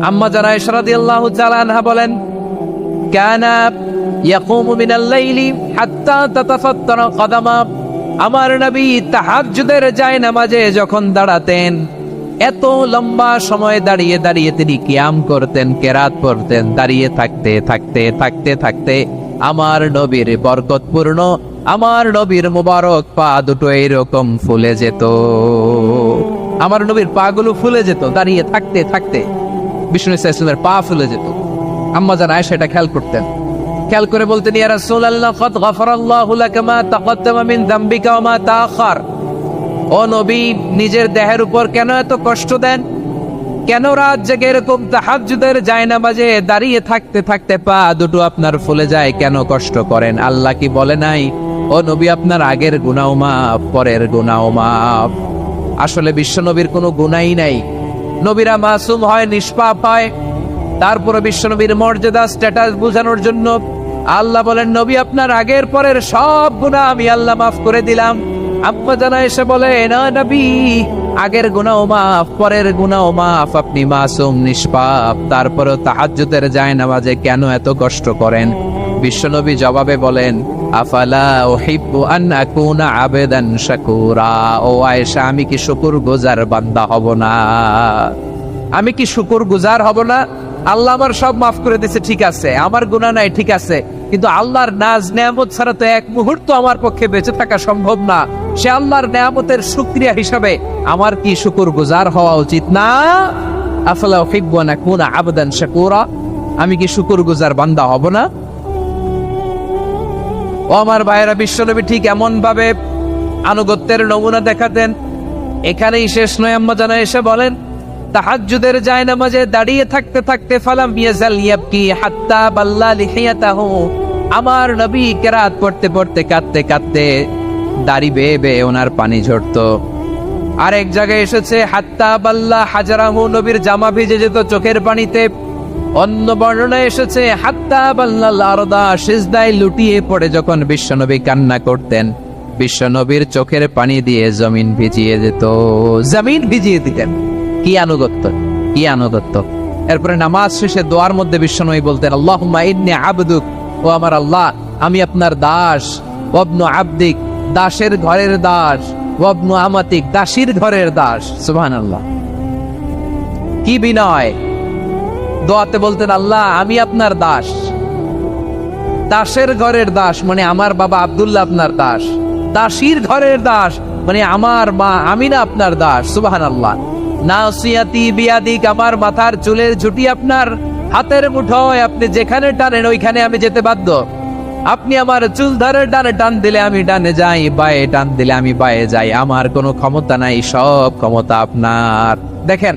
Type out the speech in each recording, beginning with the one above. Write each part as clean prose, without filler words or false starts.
আম্মা জান আয়েশা রাদিয়াল্লাহু তাআলা আনহা বলেন, কানা ইয়াকুমু মিনাল লাইলি হাত্তা তাতাফাত্তারা কদামা। আমার নবী তাহাজ্জুদের জায়নামাজে যখন দাঁড়াতেন, এত লম্বা সময় দাঁড়িয়ে দাঁড়িয়ে তিনি কিয়াম করতেন, কেরাত পড়তেন। দাঁড়িয়ে থাকতে থাকতে থাকতে থাকতে আমার নবীর বরকতপূর্ণ, আমার নবীর মুবারক পা দুটো এরকম ফুলে যেত। আমার নবীর পা গুলো ফুলে যেত দাঁড়িয়ে থাকতে থাকতে। বিষ্ণু ইসলামের পা ফুলে যেত। আম্মা জান আয়েশা এটা খেয়াল করতেন। খেয়াল করে বলতেন, ইয়া রাসূলুল্লাহ কদ গফারাল্লাহু লাকা মা তাকদ্দামা মিন যামবিকা ওয়া মা তাআখার। ও নবী, নিজের দেহের উপর কেন এত কষ্ট দেন? কেন রাত জেগে এরকম তাহাজ্জুদের জায়নামাজে দাঁড়িয়ে থাকতে থাকতে পা দুটো আপনার ফুলে যায়? কেন কষ্ট করেন? আল্লাহ কি বলে নাই, ও নবী আপনার আগের গুনাহ মাফ, পরের গুনাহ মাফ? আসলে বিশ্ব নবীর কোনো গুনাহই নাই। নবীরা মাসুম হয়, নিষ্পাপ হয়। তারপরে বিশ্ব নবীর মর্যাদা, স্ট্যাটাস বোঝানোর জন্য আল্লাহ বলেন, নবী আপনার আগের পরের সব গুনাহ আমি আল্লাহ মাফ করে দিলাম। আম্মা জান আয়েশা বলে, না নবী, আগের গুনাহ মাফ, পরের গুনাহ মাফ, আপনি মাসুম, নিষ্পাপ, তারপরেও তাহাজ্জুদের জায়নামাজে কেন এত কষ্ট করেন? বিশ্বনবী জবাবে বলেন, আফালা উহিব্বু আন আকুনা আবেদান শাকুরা। ও আয়েশা, আমি কি শুকরগুজার বান্দা হব না? আমি কি শুকরগুজার হব না? আল্লাহ আমার সব মাফ করে দিয়েছে, ঠিক আছে, আমার গুনাহ নাই, ঠিক আছে, কিন্তু আল্লাহর নাজ নেয়ামত ছাড়া তো এক মুহূর্ত আমার পক্ষে বেঁচে থাকা সম্ভব না। সে আল্লাহর নেয়ামতের শুকরিয়া হিসাবে আমার কি শুকরগুজার হওয়া উচিত না? আফালা উহিব্বু আন আকুনা আবদান শাকুরা। আমি কি শুকরগুজার বান্দা হব না? ও আমার ভাইয়েরা, বিশ্বনবী ঠিক এমন ভাবে আনুগত্যের নমুনা দেখাতেন। এখানেই শেষ নয়। আম্মা জান আয়েশা বলেন, তাহাজ্জুদের জায়নামাজে দাঁড়িয়ে থাকতে থাকতে ফালাম ইয়াজাল ইয়াবকি হাত্তা বাল্লা লিহিয়াতাহু। আমার নবী কেরাত পড়তে পড়তে কাঁদতে কাঁদতে দাড়ি বেয়ে বেয়ে ওনার পানি ঝরতো। আর এক জায়গায় এসেছে হাত্তা বাল্লা হাজারাহু, নবীর জামা ভিজে যেত চোখের পানিতে। অন্য বর্ণনায় এসেছে হাত্তা বাল্লাল আরদা, সিজদায় লুটিয়ে পড়ে যখন বিশ্বনবী কান্না করতেন, বিশ্বনবীর চোখের পানি দিয়ে জমিন ভিজিয়ে যেত, জমিন ভিজিয়ে দিতেন। কি আনুগত্য, কি আনুগত্য! এরপরে নামাজ শেষে দোয়ার মধ্যে বিশ্বনবী বলতেন, আল্লাহুম্মা ইন্নী আবদুক, ও আমার আল্লাহ, আমি আপনার দাস। ওয়াবনু আবদিক, দাসের ঘরের দাস। ওয়াবনু আমাতিক, দাসীর ঘরের দাস। সুবহানাল্লাহ, কি বিনয়! দোয়াতে বলতেন, আল্লাহ আমি আপনার দাস। দাসের ঘরের দাস মানে আমার বাবা আব্দুল্লাহ আপনার দাস। দাসীর ঘরের দাস মানে আমার মা আমিনা আপনার দাস। সুবহানাল্লাহ। নাসিয়াতি বিয়াদিক, আমার মাথার চুলের ঝুঁটি আপনার হাতের মুঠোয়, আপনি যেখানে টানেন ওইখানে আমি যেতে বাধ্য। আপনি আমার চুল ধরে ডানে টান দিলে আমি ডানে যাই, বায়ে টান দিলে আমি বায়ে যাই। আমার কোনো ক্ষমতা নাই, সব ক্ষমতা আপনার। দেখেন,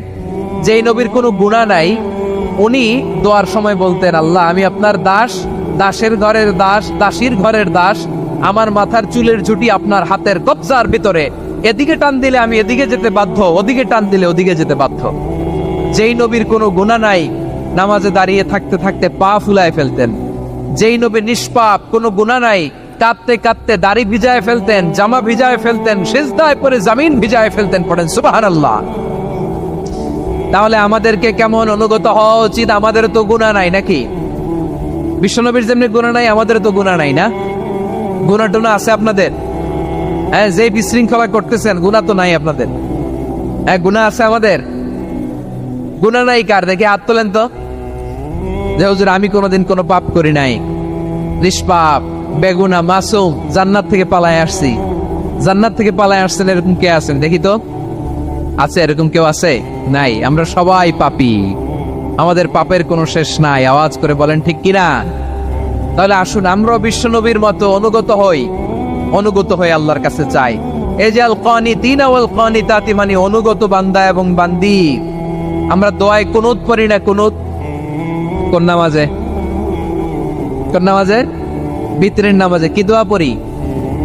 যেই নবীর কোনো গুনাহ নাই, উনি দোয়ার সময় বলতেন, আল্লাহ আমি আপনার দাস, দাসের ঘরের দাস, দাসীর ঘরের দাস। আমার মাথার চুলের ঝুঁটি আপনার হাতের কবজার ভিতরে, এদিকে টান দিলে আমি এদিকে যেতে বাধ্য, ওদিকে টান দিলে ওদিকে যেতে বাধ্য। যেই নবীর কোনো গুনাহ নাই, নামাজে দাঁড়িয়ে থাকতে থাকতে পা ফুলায় ফেলতেন। যেই নবী নিষ্পাপ, কোনো গুনাহ নাই, কাঁদতে কাঁদতে দাড়ি ভিজায় ফেলতেন, জামা ভিজায় ফেলতেন, সিজদায় পড়ে জমিন ভিজায় ফেলতেন। পড়েন সুবহানাল্লাহ। তাহলে আমাদেরকে কেমন অনুগত হওয়া উচিত? আমাদের তো গুনাহ নাই নাকি? বিশ্বনবীর যেমনি গুনাহ নাই, আমাদের তো গুনাহ নাই না? গুনাহ টুনা আছে আপনাদের? হ্যাঁ, যে বিশৃঙ্খলা করতেছেন, গুনাহ তো নাই আপনাদের? হ্যাঁ, গুনাহ আছে আমাদের? গুনাহ নাই কার? দেখে হাত তোলেন তো, যে হুজুর আমি কোনোদিন কোনো পাপ করি নাই, নিষ্পাপ, বেগুনা, মাসুম, জান্নাত থেকে পালায় আসছি। জান্নাত থেকে পালায় আসছেন, এরকম কে আছেন দেখি তো? আছে এরকম কেউ? আছে? নাই। আমরা সবাই পাপী, আমাদের পাপের কোনো শেষ নাই। আওয়াজ করে বলেন ঠিক কিনা? তাহলে আসুন আমরা বিশ্বনবীর মতো অনুগত হই, অনুগত হয়ে আল্লাহর কাছে চাই। এই যে আল কানিতিনা ওয়াল কানিতাতি, মানে অনুগত বান্দা এবং বান্দি। আমরা দোয়ায় কুনুত পড়ি না? কুনুত কোন নামাজে? কোন নামাজে? বিতরের নামাজে কি দোয়া পড়ি?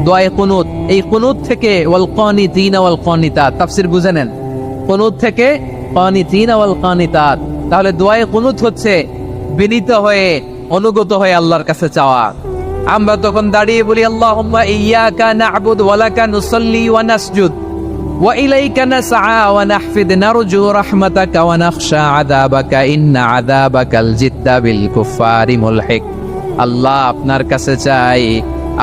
দোয়ায়ে কুনুত। এই কুনুত থেকে ওয়াল কানিতিনা ওয়াল কানিতাত, তাফসীর বুঝে নেন। কুনুত থেকে কানিতিনা ওয়াল কানিতাত। তাহলে দোয়ায়ে কুনুত হচ্ছে বিনীত হয়ে, অনুগত হয়ে আল্লাহর কাছে চাওয়া। আমরা তখন দাঁড়িয়ে বলি, আল্লাহুম্মা ইয়্যাকা না'বুদু ওয়া লাকা নুসাল্লি ওয়া নাসজুদ। وإليك نسعى ونحفد نرجو رحمتك ونخشى عذابك إن عذابك الجد بالكفار ملحق আল্লাহ আপনার কাছে চাই,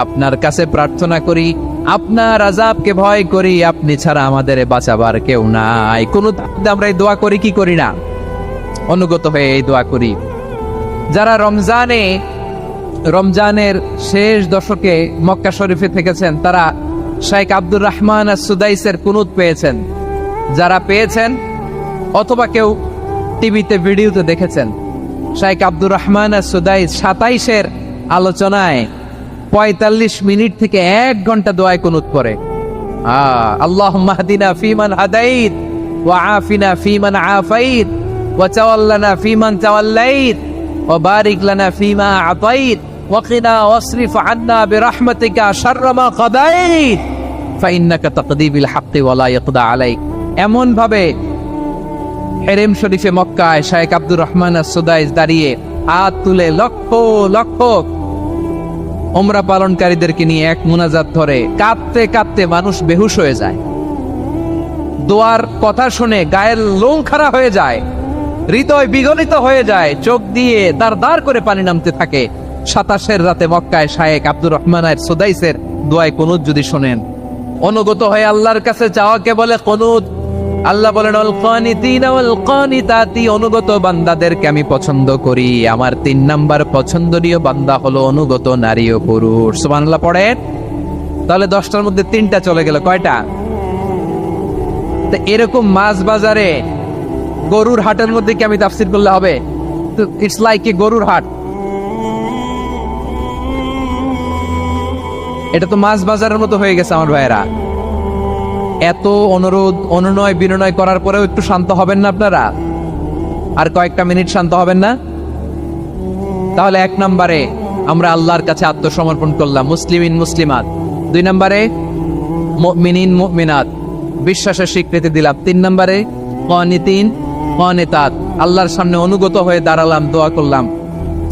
আপনার কাছে প্রার্থনা করি, আপনার আযাবকে ভয় করি, আপনি ছাড়া আমাদের বাঁচাবার কেউ নাই। কোন আমরা এই দোয়া করি কি করি না? অনুগত হয়ে এই দোয়া করি। যারা রমজানের শেষ দশকে মক্কা শরীফে থেকেছেন তারা শাইখ আব্দুর রহমান আস-সুদাইসের কুনুত পেয়েছেন। যারা পেয়েছেন অথবা কেউ টিভিতে ভিডিওতে দেখেছেন, শাইখ আব্দুর রহমান আস-সুদাইস 27-এর আলোচনায় 45 মিনিট থেকে 1 ঘন্টা দোয়ায় কুনুত পড়ে। আল্লাহুম্মা হদিনা ফীমান হাদাইত ওয়া আফিনা ফীমান আফাইত ওয়া তাওয়াল্লানা ফীমান তাওয়াল্লাইত ওয়া বারিক লানা ফীমা আতাইত ওয়া কিনা ওয়াসরিফ আন্না বিরহমাতিকা শাররা মা কাদাইত ফাইন্নাকা তাকদি বিল হাক্কি ওয়া লা ইয়াকদা আলাইক। এমন ভাবে হেরেম শরীফে মক্কায় শাইখ আব্দুর রহমান আস-সুদাইস দাঁড়িয়ে হাত তুলে লক্ষ লক্ষ উমরা পালনকারীদেরকে নিয়ে এক মুনাজাত ধরে কাঁদতে কাঁদতে মানুষ বেহুশ হয়ে যায়। দোয়ার কথা শুনে গায়ের লোম খাড়া হয়ে যায়, হৃদয় বিগলিত হয়ে যায়, চোখ দিয়ে দাঁড় করে পানি নামতে থাকে। 27-এর রাতে মক্কায় শাইখ আব্দুর রহমান আস-সুদাইসের দোয়ায় কুনুত যদি শোনেন, অনুগত হয়ে আল্লাহর কাছে চাওয়াকে বলে কুনুত। আল্লাহ বলেন আল কানিতিনা ওয়াল কানিতাতি, অনুগত বান্দাদেরকে আমি পছন্দ করি। আমার 3 নাম্বার পছন্দনীয় বান্দা হলো অনুগত নারী ও পুরুষ। সুবহানাল্লাহ পড়েন। তাহলে 10টার মধ্যে 3টা চলে গেল, কয়টা? তো এরকম মাছ বাজারে গরুর হাটের মধ্যে কি আমি তাফসীর করলে হবে? ইটস লাইক এ গরুর হাট। এটা তো মাছ বাজারের মতো হয়ে গেছে আমার ভাইয়েরা। এত অনুরোধ অনুনয় বিনয় করার পরেও একটু শান্ত হবেন না আপনারা? আর কয়েকটা মিনিট শান্ত হবেন না? তাহলে 1 নম্বরে আমরা আল্লাহর কাছে আত্মসমর্পণ করলাম, মুসলিমিন মুসলিমাত। 2 নম্বরে মুমিনিন মুমিনাত, বিশ্বাসের স্বীকৃতি দিলাম। 3 নম্বরে কানিতিন কানিতাত, আল্লাহর সামনে অনুগত হয়ে দাঁড়ালাম, দোয়া করলাম।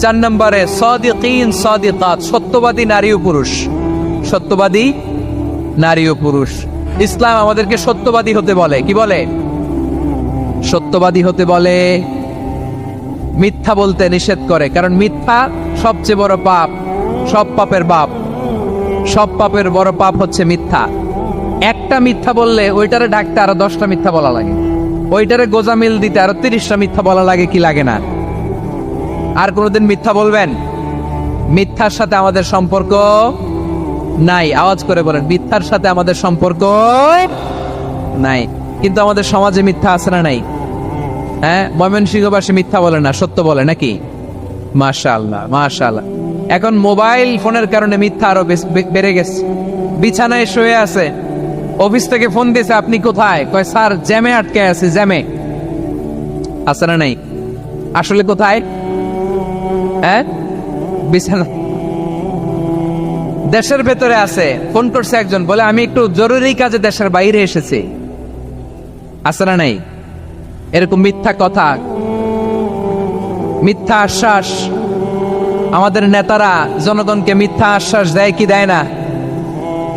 4 নম্বরে সাদিকিন সাদিকাত, সত্যবাদী নারী ও পুরুষ। সত্যবাদী নারী ও পুরুষ। ইসলাম আমাদেরকে সত্যবাদী হতে বলে। কি বলে? সত্যবাদী হতে বলে, মিথ্যা বলতে নিষেধ করে। কারণ মিথ্যা সবচেয়ে বড় পাপ, সব পাপের বাপ। সব পাপের বড় পাপ হচ্ছে মিথ্যা। একটা মিথ্যা বললে ওইটারে ঢাকতে আরো 10টা মিথ্যা বলা লাগে, ওইটারে গোজামিল দিতে আরো 30টা মিথ্যা বলা লাগে। কি লাগে না? আর কোনোদিন মিথ্যা বলবেন? মিথ্যার সাথে আমাদের সম্পর্ক নাই। আওয়াজ করে বলেন, মিথ্যার সাথে আমাদের সম্পর্ক নাই। কিন্তু আমাদের সমাজে মিথ্যা আছে না নাই? হ্যাঁ, ময়মনসিংহবাসী মিথ্যা বলে না, সত্য বলে নাকি? মাশাআল্লাহ মাশাআল্লাহ। এখন মোবাইল ফোনের কারণে মিথ্যা আরো বেড়ে গেছে। বিছানায় শুয়ে আছে, অফিস থেকে ফোন দিয়েছে, আপনি কোথায়? কয় স্যার জ্যামে আটকে আছে। জ্যামে আছে না নাই? আসলে কোথায়? হ্যাঁ, বিছানা। দেশের ভেতরে আছে। ফোন করছে একজন, বলে আমি একটু জরুরি কাজে দেশের বাইরে এসেছি। আছে না নাই? এরকম মিথ্যা কথা, মিথ্যা আশ্বাস। আমাদের নেতারা জনগণকে মিথ্যা আশ্বাস দেয় কি দেয় না?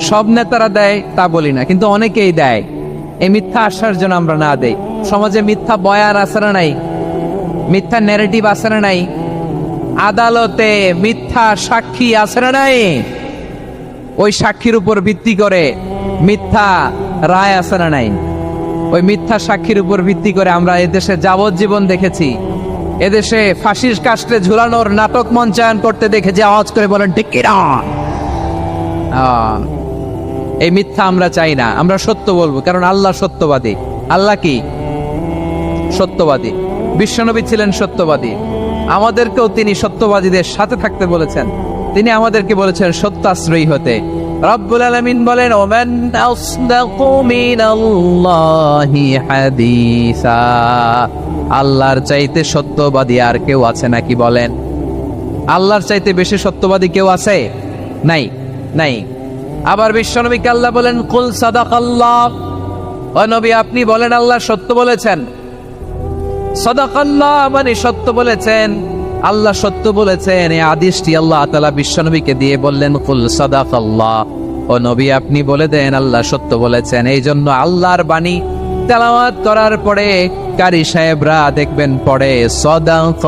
সব নেতারা দেয় তা বলি না, কিন্তু অনেকেই দেয়। এই মিথ্যা আশ্বাস যেন আমরা না দেই। সমাজে মিথ্যা বয়ান আছে না নাই? মিথ্যা ন্যারেটিভ আছে না নাই? আদালতে মিথ্যা সাক্ষী আছে না নাই? ওই সাক্ষীর উপর ভিত্তি করে মিথ্যা রায় আছে না নাই? ওই মিথ্যা সাক্ষীর উপর ভিত্তি করে আমরা এদেশে যাবজ্জীবন দেখেছি, এদেশে ফাঁসির কাস্টে ঝুলানোর নাটক মঞ্চায়ন করতে দেখেছি। আওয়াজ করে বলেন ঠিক কিনা? এই মিথ্যা আমরা চাই না, আমরা সত্য বলবো, কারণ আল্লাহ সত্যবাদী। আল্লাহ কি? সত্যবাদী। বিশ্বনবী ছিলেন সত্যবাদী, আমাদেরকেও তিনি সত্যবাদীদের সাথে থাকতে বলেছেন। তিনি আমাদেরকে বলেছেন সত্যাশ্রয়ী হতে। রব্বুল আলামিন বলেন, ওমান আসদাকু মিনাল্লাহি হাদিসা, আল্লাহর চাইতে সত্যবাদী আর কেউ আছে নাকি বলেন? আল্লাহর চাইতে বেশি সত্যবাদী কেউ আছে? নাই, নাই। আবার বিশ্বনবীকে আল্লাহ বলেন, কুল সাদাকাল্লাহ, ও নবী আপনি বলেন আল্লাহ সত্য বলেছেন। সাদাকাল্লাহ মানে সত্য বলেছেন, আল্লাহ সত্য বলেছেন। এই আদেশটি আল্লাহ তাআলা বিশ্বনবীকে দিয়ে বললেন, কুল সাদাকাল্লাহ, ও নবী আপনি বলে দেন আল্লাহ সত্য বলেছেন। এই জন্য আল্লাহর বাণী তেলাওয়াত করার পরে কারি সাহেবরা দেখবেন পড়ে সাদাকাল্লাহুল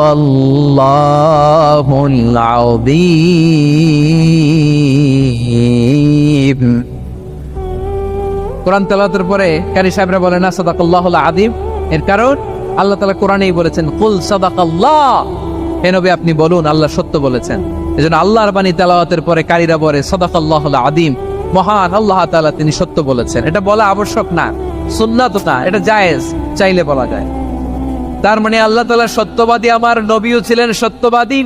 আযীম। কোরআন তেলাওয়াতের পরে কারি সাহেবরা বলে না সাদাকাল্লাহুল আযীম, এর কারণ আল্লাহ তাআলা কোরআনেই বলেছেন কুল সাদাকাল্লাহ, হে নবী আপনি বলুন আল্লাহ সত্য বলেছেন। এজন্য আল্লাহর বাণী তেলাওয়াতের পরে কারীরা বলে সাদাকাল্লাহুল আযীম, মহান আল্লাহ তাআলা তিনি সত্য বলেছেন। এটা বলা আবশ্যক না, সুন্নাত না, এটা জায়েজ, চাইলে বলা যায়। তার মানে আল্লাহ তাআলা সত্যবাদী, আমার নবীও ছিলেন সত্যবাদী,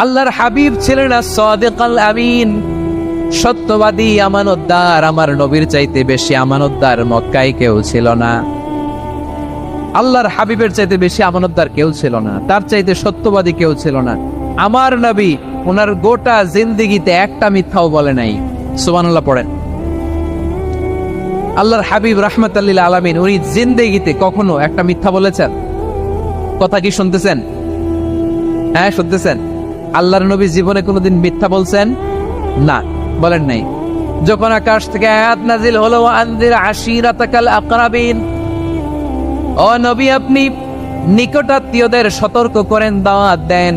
আল্লাহর হাবিব ছিলেন as-সাদিকাল আমিন, সত্যবাদী আমানতদার। আমার নবীর চাইতে বেশি আমানতদার মক্কায় কেউ ছিল না, আল্লাহর হাবিবের চাইতে বেশি আমানতদার কেউ ছিল না, তার চাইতে সত্যবাদী কেউ ছিল না। আমার নবী ওনার গোটা জিন্দেগিতে একটা মিথ্যাও বলে নাই। সুবহানাল্লাহ পড়েন। আল্লাহর হাবিব রাহমাতাল লিল আলামিন উনি জিন্দেগিতে কখনো একটা মিথ্যা বলেছেন? কথা কি শুনতেছেন? হ্যাঁ শুনতেছেন? আল্লাহর নবী জীবনে কোনোদিন মিথ্যা বলছেন? না, বলেন নাই। যখন আকাশ থেকে আয়াত নাজিল হলো আনজির আশিরাতাকাল আকরাবিন, ও নবী আপনি নিকটাত্মীয়দের সতর্ক করেন, দাওয়াত দেন।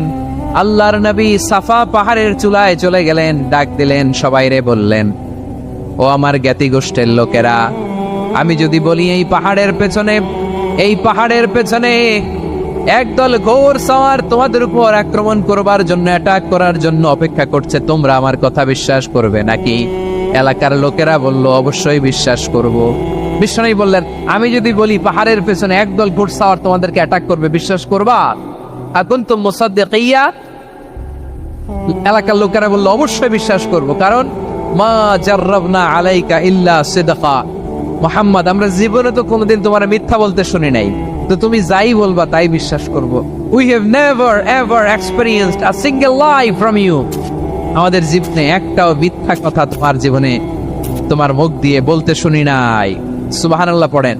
আল্লাহর নবী সাফা পাহাড়ের চূড়ায় চলে গেলেন, ডাক দিলেন, সবাইরে বললেন ও আমার জ্ঞাতি গোষ্ঠীর লোকেরা, আমি যদি বলি এই পাহাড়ের পেছনে একদল ঘোর সওয়ার তোমাদের উপর আক্রমণ করবার জন্য, অ্যাটাক করার জন্য অপেক্ষা করছে, তোমরা আমার কথা বিশ্বাস করবে নাকি? এলাকার লোকেরা বলল অবশ্যই বিশ্বাস করব। বিশ্বনবী বললেন আমি যদি বলি পাহাড়ের পেছনে একদল ঘোড়সাওয়ার তোমাদেরকে অ্যাটাক করবে, বিশ্বাস করবা? আকুনতুম মুসাদ্দিকিয়া? এলাকার লোকেরা বলল অবশ্যই বিশ্বাস করব, কারণ মা জাররাবনা আলাইকা ইল্লা সিদকা, মুহাম্মদ আমরা জীবনে তো কোনোদিন তোমার মিথ্যা বলতে শুনি নাই, তো তুমি যাই বলবা তাই বিশ্বাস করব। We have never ever experienced a single lie from you, আমাদের জীবনে একটাও মিথ্যা কথা তোমার জীবনে তোমার মুখ দিয়ে বলতে শুনি নাই। সুবহানাল্লাহ পড়েন।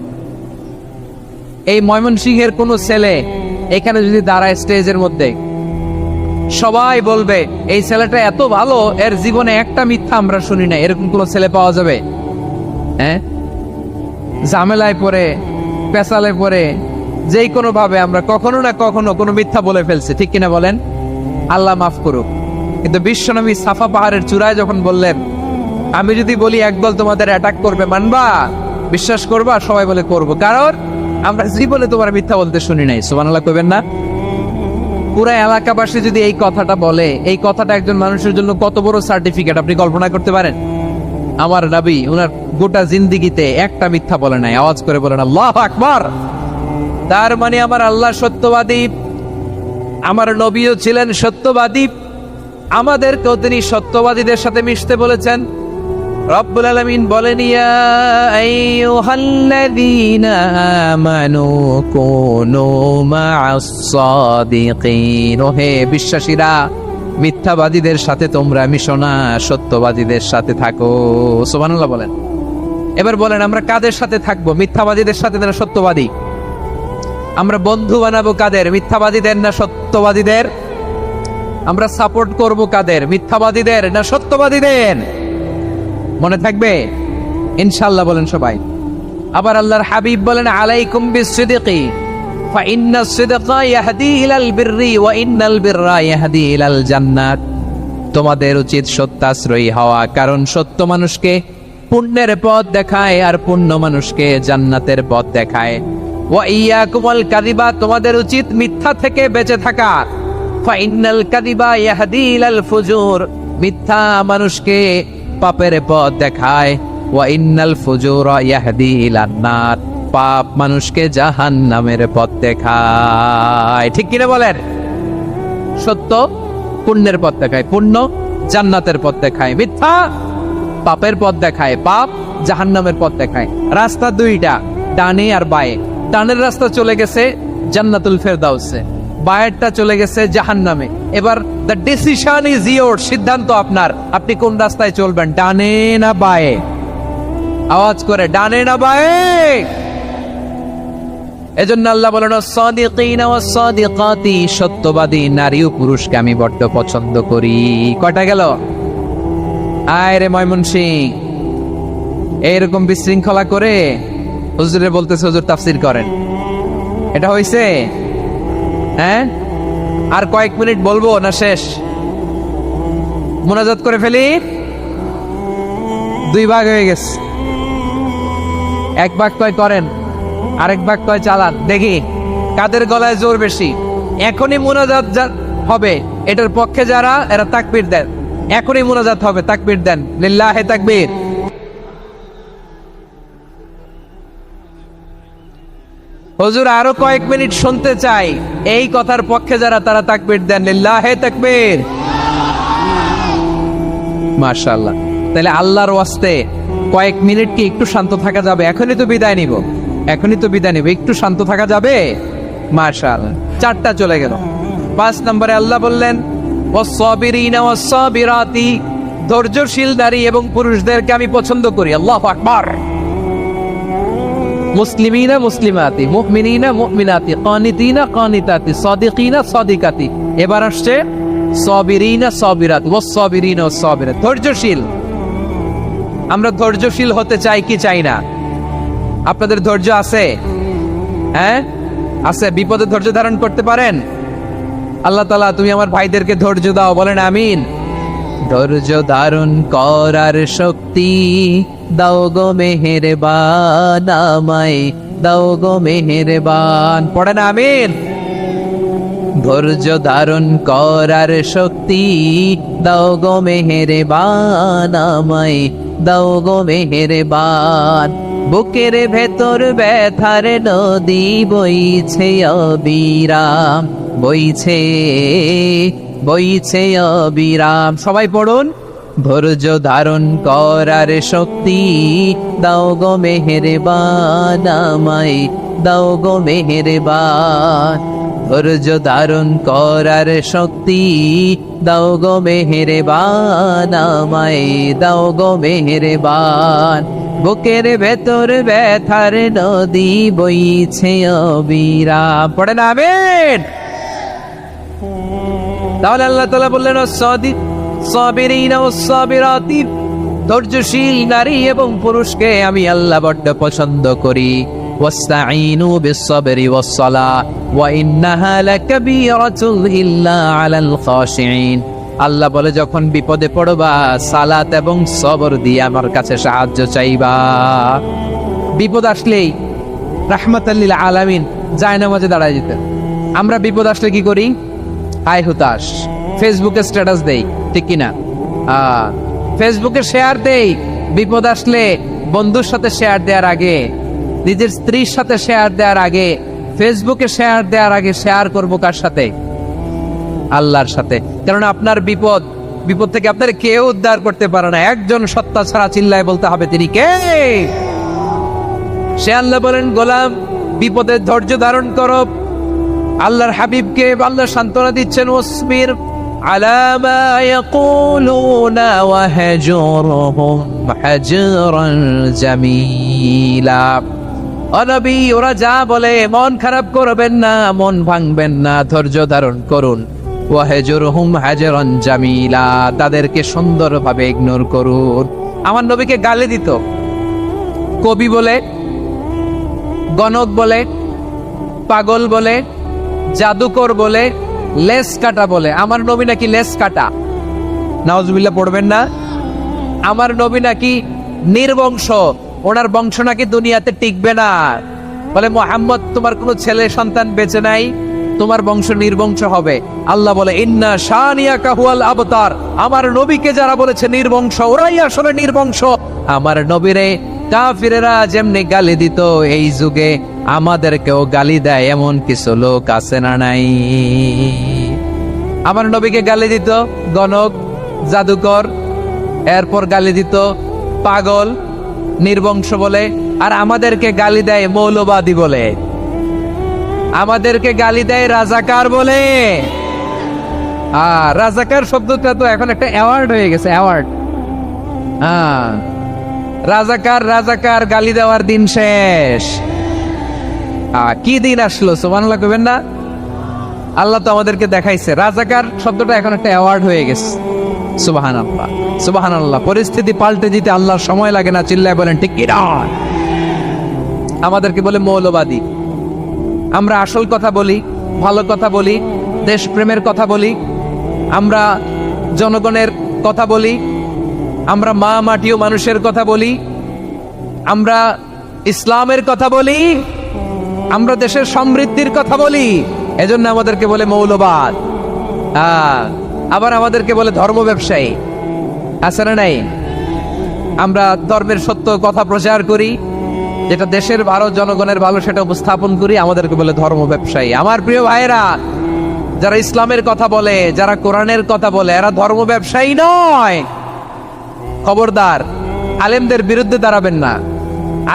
এই ময়মনসিংহের কোন ছেলে এখানে যদি দাঁড়ায় স্টেজের মধ্যে, সবাই বলবে এই ছেলেটা এত ভালো, এর জীবনে একটা মিথ্যা আমরা শুনি না। এরকম কোন ছেলে পাওয়া যাবে? হ্যাঁ, ঝামেলায় পড়ে, পেশালে পড়ে, যেই কোনো ভাবে আমরা কখনো না কখনো কোনো মিথ্যা বলে ফেলছি, ঠিক কিনা বলেন? আল্লাহ মাফ করুক। কিন্তু বিশ্বনবী সাফা পাহাড়ের চূড়ায় যখন বললেন আমি যদি বলি একদল তোমাদের অ্যাটাক করবে, মানবা? বিশ্বাস করবা? সবাই বলে করব, কারণ আমরা জীবনে তোমার মিথ্যা বলতে শুনি নাই। সুবহানাল্লাহ কইবেন না? পুরা এলাকাবাসী যদি এই কথাটা বলে, এই কথাটা একজন মানুষের জন্য কত বড় সার্টিফিকেট আপনি কল্পনা করতে পারেন? আমার নবী ওনার গোটা জিন্দেগিতে একটা মিথ্যা বলে নাই। আওয়াজ করে বলেন আল্লাহু আকবার। তার মানে আমার আল্লাহ সত্যবাদী, আমার নবীও ছিলেন সত্যবাদী, আমাদেরকেও তিনি সত্যবাদীদের সাথে মিশতে বলেছেন। রব্বুল আলামিন বলেন ইয়া আইয়ুহাল্লাযীনা আমানু কুনু মা'আস সাদিকিন, হে বিশ্বাসীরা মিথ্যাবাদীদের সাথে তোমরা মিশো না, সত্যবাদীদের সাথে থাকো। সুবহানাল্লাহ বলেন। এবার বলেন আমরা কাদের সাথে থাকবো? মিথ্যাবাদীদের সাথে না সত্যবাদী? আমরা বন্ধু বানাবো কাদের? মিথ্যাবাদীদের না সত্যবাদীদের? আমরা সাপোর্ট করব কাদের? মিথ্যাবাদীদের না সত্যবাদীদের? মনে থাকবে ইনশাআল্লাহ বলেন সবাই। আবার আল্লাহর হাবিব বলেন আলাইকুম বিসসিদকি ফাইন্নাস সিদকা ইয়াহদি ইলাল বিররি ওয়া ইন্নাল বিররা ইয়াহদি ইলাল জান্নাত, তোমাদের উচিত সত্যাশ্রয়ী হওয়া, কারণ সত্য মানুষকে পুণ্যের পথ দেখায় আর পুণ্য মানুষকে জান্নাতের পথ দেখায়। ওয়া ইয়াকুমুল কাযিবা, তোমাদের উচিত মিথ্যা থেকে বেঁচে থাকা। ফাইন্নাল কাযিবা ইয়াহদি ইলাল ফুজুর, মিথ্যা মানুষকে পাপের পথ দেখায়। ওয়া ইন্নাল ফুজুরা ইয়াহদি ইলান নার, পাপ মানুষকে জাহান্নামের পথ দেখায়। ঠিক কিনা বলেন? সত্য পুণ্যের পথ দেখায়, পুণ্য জান্নাতের পথ দেখায়, মিথ্যা পাপের পথ দেখায়, পাপ জাহান্নামের পথ দেখায়। রাস্তা দুইটা, ডানে আর বায়ে। ডানের রাস্তা চলে গেছে জান্নাতুল ফেরদাউসে, বায়েরটা চলে গেছে জাহান্নামে। এবার দ্য ডিসিশন ইজ ইয়োর, সিদ্ধান্ত আপনার, আপনি কোন রাস্তায় চলবেন, ডানে না বায়ে? আওয়াজ করে ডানে না বায়ে? এজন্য আল্লাহ বলেন সাদিকিনা ওয়াস সাদিকাতি, সত্যবাদী নারী ও পুরুষকে আমি বড্ড পছন্দ করি। কয়টা গেল? আয় রে ময়মনসিং, এইরকম বিশৃঙ্খলা করে হুজুরে বলতেছে হুজুর তাফসির করেন। এটা হইছে? হ্যাঁ, আর কয়েক মিনিট বলবো না শেষ? মুনাজাত করে ফেলি। দুই ভাগ হয়ে গেছে, এক ভাগ কয় করেন, আরেক ভাগ কয় চালান। দেখি কাদের গলায় জোর বেশি। এখনই মুনাজাত হবে, এটার পক্ষে যারা, এরা তাকবীর দেন। এখনই মুনাজাত হবে, তাকবীর দেন, লিল্লাহে তাকবীর। হুজুর আরো কয়েক মিনিট শুনতে চাই, এই কথার পক্ষে যারা, তারা তাকবীর দেন, লিল্লাহে তাকবীর। মাশাআল্লাহ। তাহলে আল্লাহর ওয়াস্তে কয়েক মিনিট কি একটু শান্ত থাকা যাবে? এখনই তো বিদায় নিব, এখনই তো বিদায় নিব, একটু শান্ত থাকা যাবে? মাশাআল্লাহ। 4টা চলে গেল। 5 নম্বরে আল্লাহ বললেন ওয়াস-সাবিরিনা ওয়াস-সাবিরাতি, ধৈর্যশীল নারী এবং পুরুষদেরকে আমি পছন্দ করি। আল্লাহু আকবার। মুসলিমিনা মুসলিমাতি, মুমিনিনা মুমিনাতি, কানিতিনা কানিতাতি, সাদিকিনা সাদিকাতি। এবার আসছে সাবিরিনা সাবিরাত, ওয়াস-সাবিরিনা ওয়াস-সাবিরাত, ধৈর্যশীল। আমরা ধৈর্যশীল হতে চাই কি চাই না? আপনাদের ধৈর্য আছে? হ্যাঁ আছে। বিপদে ধৈর্য ধারণ করতে পারেন? আল্লাহ তাআলা তুমি আমার ভাইদেরকে ধৈর্য দাও, বলেন আমিন। ধৈর্য ধারণ করার শক্তি দাও গো মেহেরবান, আমায় দাও গো মেহেরবান, পড়েন আমিন। ধৈর্য ধারণ করার শক্তি দাও গো মেহেরবান, আমায় দাও গো মেহেরবান। বুকের ভেতর ব্যথার নদী বইছে অবিরাম, বইছে বইছে অবিরাম। সবাই পড়ুন। ধৈর্য ধারণ করার শক্তি দাও গো মেহেরবান, আমায় দাও গো মেহেরবান। ধৈর্য ধারণ করার শক্তি দাও গো মেহেরবান, আমায় দাও গো মেহেরবান। বুকের ভেতর ব্যথার নদী বইছে অবিরাম, পড়েন আমিন। তাহলে আল্লাহ তাআলা বললেন সাবিরিনা ওয়াস-সাবিরাতি, ধৈর্যশীল নারী এবং পুরুষকে আমি আল্লাহ বড্ড পছন্দ করি। ওয়াস্তাঈনু বিস-সাবরি ওয়াস-সালাহ ওয়া ইন্নাহা লাকাবীরাতুন ইল্লা আলাল খাশিঈন। আল্লাহ বলে যখন বিপদে পড়বা সালাত এবং সবর দিয়ে আমার কাছে সাহায্য চাইবা। বিপদ আসলেই রাহমাতাল লিল আলামিন জায়নামাজে দাঁড়ায় যেতেন। আমরা বিপদ আসলে কি করি? হায় হুতাশ, ফেসবুকে স্ট্যাটাস দেই, ঠিক কিনা? ফেসবুকে শেয়ার দেই। বিপদ আসলে বন্ধুর সাথে শেয়ার দেওয়ার আগে, নিজের স্ত্রীর সাথে শেয়ার দেওয়ার আগে, ফেসবুকে শেয়ার দেওয়ার আগে শেয়ার করবো কার সাথে? আল্লাহর সাথে। কারণ আপনার বিপদ থেকে আপনার কেউ উদ্ধার করতে পারে না, একজন সত্তা ছাড়া। চিল্লায় বলতে হবে তিনি কে? সে আল্লাহ বলেন গোলাম বিপদে ধৈর্য ধারণ করো। আল্লাহর হাবিবকে আল্লাহ সান্ত্বনা দিচ্ছেন ওয়াসবির আলা মা ইয়াকুলুনা ওয়াহজুরহুম হাজরান জামিলা। ও নবী, ওরা যা বলে মন খারাপ করবেন না, মন ভাঙবেন না, ধৈর্য ধারণ করুন। ওয়াহজুরহুম হাজরান জামিলা, তাদেরকে সুন্দরভাবে ইগনোর করুন। আমার নবীকে গালি দিত কবি বলে, গণক বলে, পাগল বলে, জাদুকর বলে, লেস কাটা বলে। আমার নবী নাকি লেস কাটা? নাউজুবিল্লাহ পড়বেন না। আমার নবী নাকি নির্বংশ, ওনার বংশ নাকি দুনিয়াতে টিকবে না। বলে মুহাম্মদ তোমার কোনো ছেলে সন্তান বেঁচে নাই, তোমার বংশ নির্বংশ হবে। আল্লাহ বলে ইন্না শানিয়াকা হুয়াল আবতার। আমার নবীকে যারা বলেছে নির্বংশ, ওরাই আসলে নির্বংশ। আমার নবীরে কাফিরেরা যেমনি গালি দিত, এই যুগে আমাদেরকেও গালি দেয় এমন কিছু লোক আছে না নাই? আমার নবীকে গালি দিত গণক, জাদুকর, এরপর গালি দিত পাগল, নির্বংশ বলে। আর আমাদেরকে গালি দেয় মৌলবাদী বলে, আমাদেরকে গালি দেয় রাজাকার বলে। রাজাকার শব্দটা তো এখন একটা অ্যাওয়ার্ড হয়ে গেছে, অ্যাওয়ার্ড। রাজাকার গালি দেওয়ার দিন শেষ। কি দিন আসলো, সুবহানাল্লাহ কইবেন না? আল্লাহ তো আমাদেরকে দেখাইছে। রাজাকার শব্দটা এখন একটা অ্যাওয়ার্ড হয়ে গেছে। সুবহানাল্লাহ, সুবহানাল্লাহ। পরিস্থিতি পাল্টে দিতে আল্লাহর সময় লাগে না, চিল্লায় বলেন ঠিক কি না? আমাদেরকে বলে মৌলবাদী। আমরা আসল কথা বলি, ভালো কথা বলি, দেশপ্রেমের কথা বলি, আমরা জনগণের কথা বলি, আমরা মা মাটি ও মানুষের কথা বলি, আমরা ইসলামের কথা বলি, আমরা দেশের সমৃদ্ধির কথা বলি, এজন্য আমাদেরকে বলে মৌলবাদ। আবার আমাদেরকে বলে ধর্ম ব্যবসায়ী। আছে না নাই? আমরা ধর্মের সত্য কথা প্রচার করি, যেটা দেশের ভালো, জনগণের ভালো, সেটা উপস্থাপন করি, আমাদেরকে বলে ধর্ম ব্যবসায়ী। আমার প্রিয় ভাইরা, যারা ইসলামের কথা বলে, যারা কোরআনের কথা বলে, এরা ধর্ম ব্যবসায়ী নয়। খবরদার, আলেমদের বিরুদ্ধে দাঁড়াবেন না।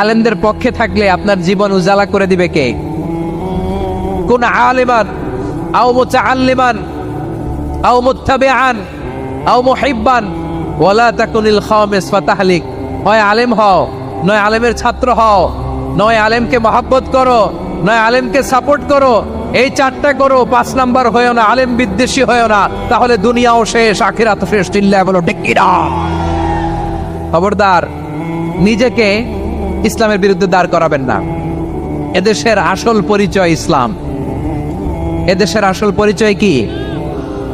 আলেমদের পক্ষে থাকলে আপনার জীবন উজালা করে দিবে কে? কোন আলেমান আও মুতাআল্লিমান আও মুত্তাবিআন আও মুহিব্বান ওয়ালা তাকুনিল খামিস ফাতাহলিক। হয় আলেম হও, নয় আলেমের ছাত্র হও, নয় আলেমকে মহব্বত করো, নয় আলেমকে সাপোর্ট করো। এই চারটা করো, 5 নাম্বার হয়েও না, আলেম বিদ্বেষী হয়েও না, তাহলে দুনিয়াও শেষ, আখিরাত শেষ। চিল্লায় বলো ঠিক কি না? খবরদার, নিজেকে ইসলামের বিরুদ্ধে দাঁড় করাবেন না। এদেশের আসল পরিচয় ইসলাম। এদেশের আসল পরিচয় কি?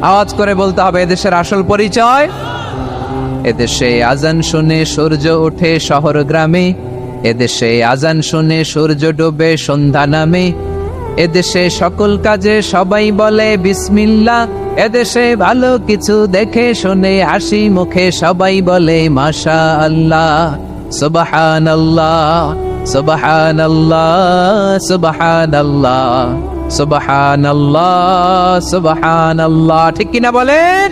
আওয়াজ করে বলতে হবে, এদেশের আসল পরিচয়। এদেশে আজান শুনে সূর্য ওঠে শহর গ্রামে, এদেশে আজান শুনে সূর্য ডোবে সন্ধ্যা নামে, এদেশে সকল কাজে সবাই বলে বিসমিল্লাহ, এদেশে ভালো কিছু দেখে শুনে হাসি মুখে সবাই বলে মাশাআল্লাহ, সুবহানাল্লাহ, সুবহানাল্লাহ, সুবহানাল্লাহ, সুবহানাল্লাহ, সুবহানাল্লাহ। ঠিক কিনা বলেন?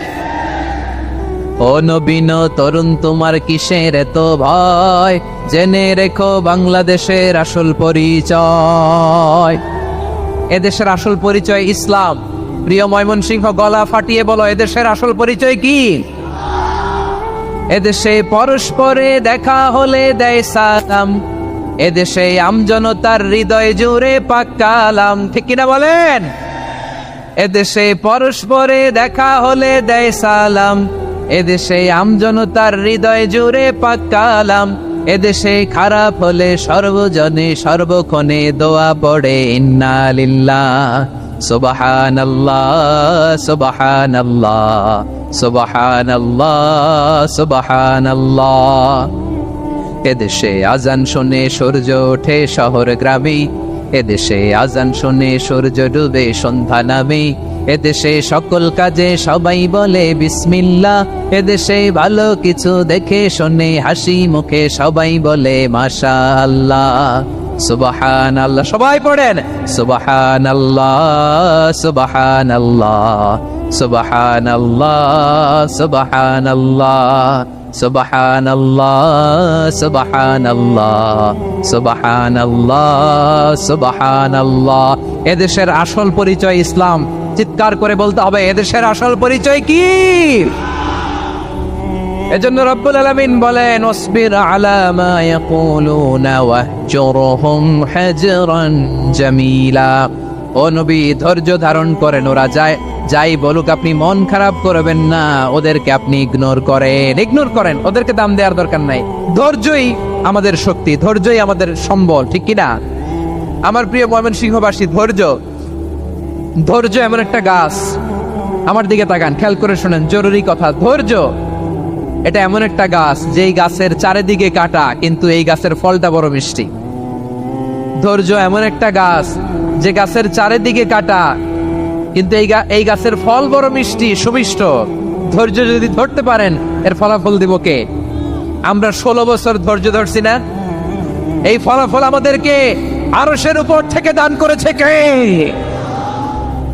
ও নবীন তরুণ, তোমার কিসের এত ভয়? জেনে রেখো বাংলাদেশের আসল পরিচয়। এদেশের আসল পরিচয় ইসলাম। প্রিয় ময়মনসিংহ, গলা ফাটিয়ে বলো, এদেশের আসল পরিচয় কি? এদেশে পরস্পরে দেখা হলে দেয় সালাম, এদেশে আমজনতার হৃদয় জুড়ে পাক কালাম। ঠিক কিনা বলেন? এদেশে পরস্পরে দেখা হলে দেয় সালাম, এদেশে আমজনতার হৃদয় জুড়ে পাক কালাম, এদেশে খারাপ হলে সর্বজনে সর্বক্ষণে দোয়া পড়ে ইন্না লিল্লাহ, সুবহানাল্লাহ, সুবহানাল্লাহ, সুবহানাল্লাহ, সুবহানাল্লাহ। এদেশে আজান শুনে সূর্য ওঠে শহর গ্রামে, এদেশে আজান শুনে সূর্য ডুবে সন্ধ্যা নামে, এদেশে সকল কাজে সবাই বলে বিসমিল্লাহ, এদেশে ভালো কিছু দেখে শুনে হাসি মুখে সবাই বলে মাশাআল্লাহ, সুবহানাল্লাহ। সবাই পড়েন সুবহানাল্লাহ, সুবহানাল্লাহ, সুবহানাল্লাহ, সুবহানাল্লাহ, সুবহানাল্লাহ, সুবহানাল্লাহ, সুবহানাল্লাহ, সুবহানাল্লাহ। এদেশের আসল পরিচয় ইসলাম। চিৎকার করে বলতে হবে, এদেশের আসল পরিচয় কি? এজন্য রব্বুল আলামিন বলেন, ওয়াসবির আলা মা ইয়াকুলুনা ওয়াহজুরহুম হাজরান জামিলা। ও নবী, ধৈর্য ধারণ করেন, ওরা যাই বলুক আপনি মন খারাপ করবেন না, ওদেরকে আপনি ইগনোর করেন, ওদেরকে দাম দেওয়ার দরকার নাই। ধৈর্যই আমাদের শক্তি, ধৈর্যই আমাদের সম্বল। ঠিক কিনা? আমার প্রিয় ময়মনসিংহবাসী, ধৈর্য এমন একটা গাছ। আমার দিকে তাকান, খেয়াল করে শোনেন, জরুরি কথা। ধৈর্য এটা এমন একটা গাছ, যেই গাছের চারিদিকে কাটা, কিন্তু এই গাছের ফলটা বড় মিষ্টি। ধৈর্য এমন একটা গাছ, যে গাছের চারিদিকে কাটা, কিন্তু এই গাছের ফল বড় মিষ্টি, সুমিষ্ট। ধৈর্য যদি ধরতে পারেন, এর ফলাফল দিব কে? আমরা 16 বছর ধৈর্য ধরছি না? এই ফলাফল আমাদেরকে আরশের উপর থেকে দান করেছে কে?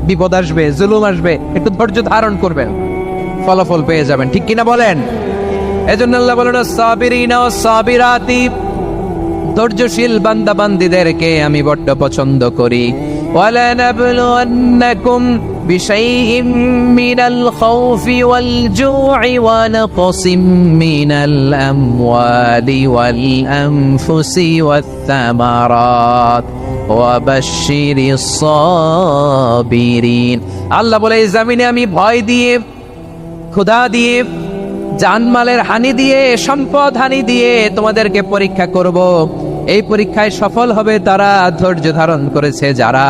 বিপদ আসবে, জুলুম আসবে, একটু ধৈর্য ধারণ করবেন, ফলাফল পেয়ে যাবেন। ঠিক কিনা বলেন? এজন্য আল্লাহ বলেন, সাবিরিনা ওয়াস সাবিরাতি, ধৈর্যশীল বান্দা বান্দীদেরকে আমি বড্ড পছন্দ করি। ওয়ালানাবলুওয়ান্নাকুম বিশাইইম মিনাল খাউফি ওয়াল জু'i ওয়া নাকসিম মিনাল আমওয়ালি ওয়াল আনফুসি ওয়াত থামারাত ওয়া বাশশিরিস সাবিরিন। আল্লাহ বলে, এই জমিনে আমি ভয় দিয়ে, ক্ষুধা দিয়ে, জানমালের হানি দিয়ে, সম্পদ হানি দিয়ে তোমাদেরকে পরীক্ষা করব। এই পরীক্ষায় সফল হবে তারা ধৈর্য ধারণ করেছে যারা।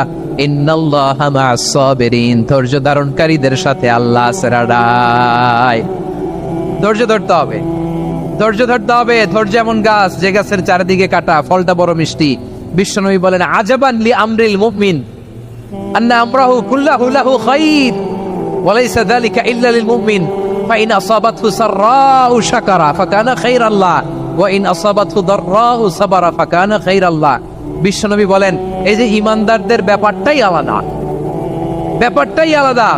ইন্নাল্লাহা মা'আস সাবিরিন, ধৈর্য ধারণকারীদের সাথে আল্লাহ আছে। ধৈর্য ধরতে হবে, ধৈর্য ধরতে হবে। ধৈর্য এমন গাছ যে গাছের চারিদিকে কাটা, ফলটা বড় মিষ্টি। বিশ্বনবী বলেন, আজাবান লি আমরিল মুমিন আন্না আমরাহু কুল্লাহু লাহু খাইর ওয়া লাইসা যালিকা ইল্লা লিল মুমিন ফাইন আসাবাতহু সাররাউ শাকারা ফাকানা খাইরাল্লাহ ওয়া ইন আসাবাতহু দাররাউ সাবারা ফাকানা খাইরাল্লাহ। বিশ্বনবী বলেন, এই যে ইমানদারদের ব্যাপারটাই আলাদা, ব্যাপারটাই আলাদা।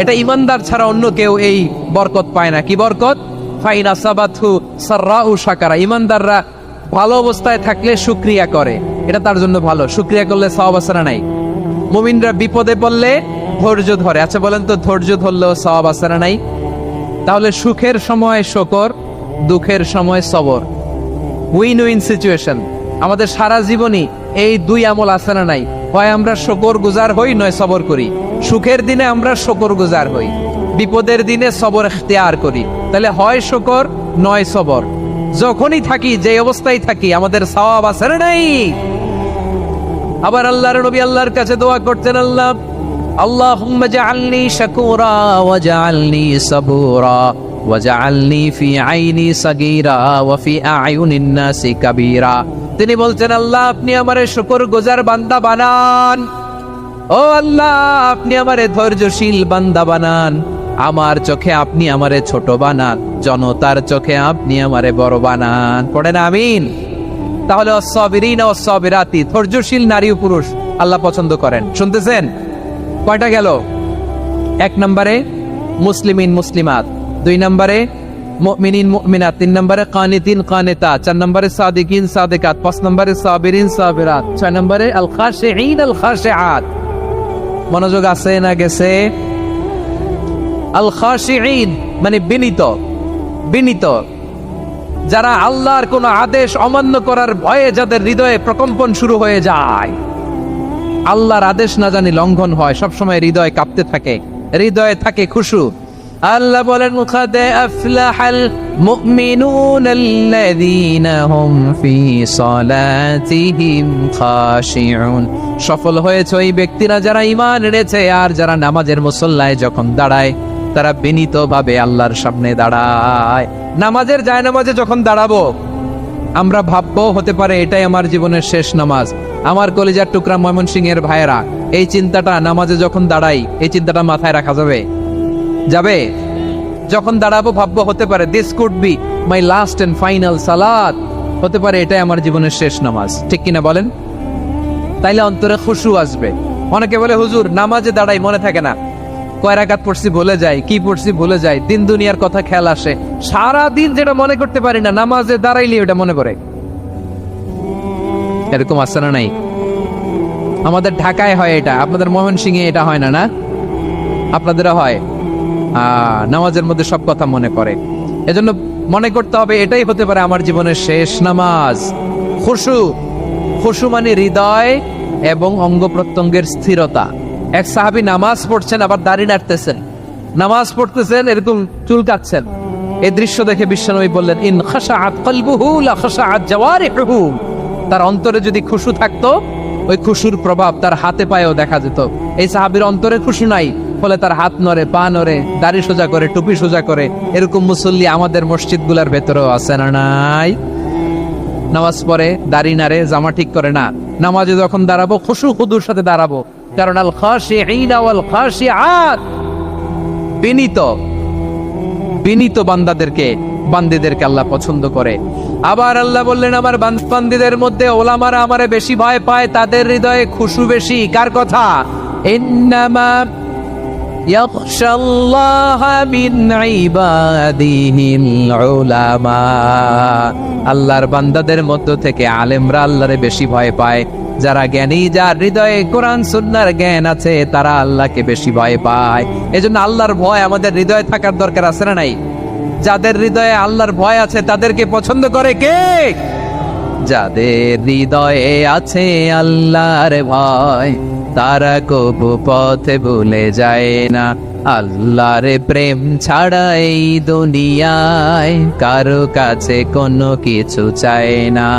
এটা ইমানদার ছাড়া অন্য কেউ এই বরকত পায় না। কি বরকত? ফাইন আসাবাতহু সাররাউ শাকারা, ইমানদাররা ভালো অবস্থায় থাকলে শুকরিয়া করে, এটা তার জন্য ভালো। শুকরিয়া করলে সওয়াব আছে না নাই? মুমিনরা বিপদে পড়লে ধৈর্য ধরে। আচ্ছা বলেন তো, ধৈর্য ধরলেও সওয়াব আছে না নাই? তাহলে সুখের সময় শুকর, দুঃখের সময় সবর, উইন উইন সিচুয়েশন। আমাদের সারা জীবনই এই দুই আমল আছে না নাই? হয় আমরা শুকর গুজার হই, নয় সবর করি। সুখের দিনে আমরা শুকর গুজার হই, বিপদের দিনে সবর ইখতিয়ার করি। তাহলে হয় শুকর নয় সবর। যখনই থাকি, যে অবস্থায় থাকি, আমাদের সওয়াব আছে না নাই? আবার আল্লাহর নবী আল্লাহর কাছে দোয়া করতেন, আল্লাহ আল্লাহুম্মা জাআলনি শাকুরা ওয়া জাআলনি সাবুরা ওয়া জাআলনি ফি আইনি সাগীরা ওয়া ফি আয়ুনিন নাসি কাবীরা। তিনি বলছেন, আল্লাহ আপনি আমারে শুকরগুজার বান্দা বানান। ও আল্লাহ, আপনি আমারে ধৈর্যশীল বান্দা বানান। আমার চোখে আপনি আমারে ছোট বানান, জনতার চোখে আপনি আমারে বড় বানান। পড়েন আমিন। তাহলে অস-সাবিরিনা ওয়াস-সাবিরাতি, ধৈর্যশীল নারী ও পুরুষ আল্লাহ পছন্দ করেন। শুনতেছেন? কয়টা গেল? 1 নম্বরে মুসলিমিন মুসলিমাত, 2 নম্বরে মুমিনিন মুমিনাত, 3 নম্বরে কানিতিন কানিতাত, 4 নম্বরে সাদিকিন সাদিকাত, 5 নম্বরে সাবিরিন সাবিরাত, 6 নম্বরে আল খাশিঈন আল খাশিআত। মনোযোগ আছে না গেছে? আল খাশিঈন মানে বিনীত, বিনীত, যারা আল্লাহর কোন আদেশ অমান্য করার ভয়ে যাদের হৃদয়ে প্রকম্পন শুরু হয়ে যায়, আল্লাহর আদেশ না জানি লঙ্ঘন হয়, সবসময় হৃদয় কাঁপতে থাকে, হৃদয়ে থাকে খুশু। আল্লাহ বলেন, কাদ আফলাহাল মুমিনুনাল্লাযীনা হুম ফি সালাতিহিম খাশিউন। সফল হয়েছে ওই ব্যক্তিরা যারা ঈমান এনেছে আর যারা নামাজের মুসল্লায় যখন দাঁড়ায় তারা বিনীতভাবে আল্লাহর সামনে দাঁড়ায়। নামাজের জায়নামাজে যখন দাঁড়াবো আমরা ভাববো, হতে পারে এটাই আমার জীবনের শেষ নামাজ। আমার কলিজার টুকরা ময়মনসিংহের ভাইয়েরা, এই চিন্তাটা নামাজে যখন দাঁড়াই, এই চিন্তাটা মাথায় রাখা যাবে? যাবে? যখন দাঁড়াবো ভাববো, হতে পারে this could be my last and final সালাত, হতে পারে এটাই আমার জীবনের শেষ নামাজ। ঠিক কিনা বলেন? তাইলে অন্তরে খুশু আসবে। অনেকে বলে, হুজুর নামাজে দাঁড়াই মনে থাকে না, কয় রাকাত পড়ছি ভুলে যাই, কি পড়ছি ভুলে যাই, দিন দুনিয়ার কথা খেয়াল আসে, সারা দিন যেটা মনে করতে পারি না নামাজে দাঁড়াইলে ওটা মনে পড়ে। এরকম আছে না নাই? আমাদের ঢাকায় হয় এটা, আপনাদের ময়মনসিংহে এটা হয় না? না, আপনাদেরও হয়। নামাজের মধ্যে সব কথা মনে পড়ে। এজন্য মনে করতে হবে এটাই হতে পারে আমার জীবনের শেষ নামাজ। খুশু, খুশু মানে হৃদয় এবং অঙ্গ প্রত্যঙ্গের স্থিরতা। এক সাহাবী নামাজ পড়ছেন আবার দাড়ি নাড়তেছেন, নামাজ পড়তেছেন এরকম চুল কাটছেন। এই দৃশ্য দেখে বিশ্বনবী বললেন, ইন খাশাআত কলবুহু লা খাশাআত জাওয়ারিহুহু। তার অন্তরে যদি খুশু থাকতো, ওই খুশুর প্রভাব তার হাতে পায়েও দেখা যেত। এই সাহাবীর অন্তরে খুশু নাই, ফলে তার হাত নড়ে, পা নড়ে, দাড়ি সোজা করে, টুপি সোজা করে। এরকম মুসল্লি আমাদের মসজিদগুলোর ভেতরেও আছে না নাই? নামাজ পড়ে, দাড়ি নাড়ে, জামা ঠিক করে না। নামাজে যখন দাঁড়াবো খুশু খুদুর সাথে দাঁড়াবো, কারণ আল খাশিঈনা ওয়াল খাশিআত, বিনীত, বিনীত বান্দীদেরকে আল্লাহ পছন্দ করে। আবার আল্লাহ বললেন, আমার বান্দীদের মধ্যে ওলামারা আমারে বেশি ভয় পায়, তাদের হৃদয়ে খুশু বেশি। কার কথা? ইন্নামা ইয়াখশাল্লাহা মিন ইবাদিহিল উলামা। আল্লাহর বান্দাদের মধ্য থেকে আলেমরা আল্লাহরে বেশি ভয় পায়। যারা জ্ঞানী, যার হৃদয়ে কোরআন সুন্নাহর জ্ঞান আছে, তারা আল্লাহকে বেশি ভয় পায়। এজন্য আল্লাহর ভয় আমাদের হৃদয়ে থাকার দরকার আছে না নাই? যাদের হৃদয়ে আল্লাহর ভয় আছে তাদেরকে পছন্দ করে কে? যাদের হৃদয়ে আছে আল্লাহর ভয় তারা কবু পথে ভুলে যায় না। আল্লাহর প্রেম ছাড়া এই দুনিয়ায় কারো কাছে কোনো কিছু চায় না।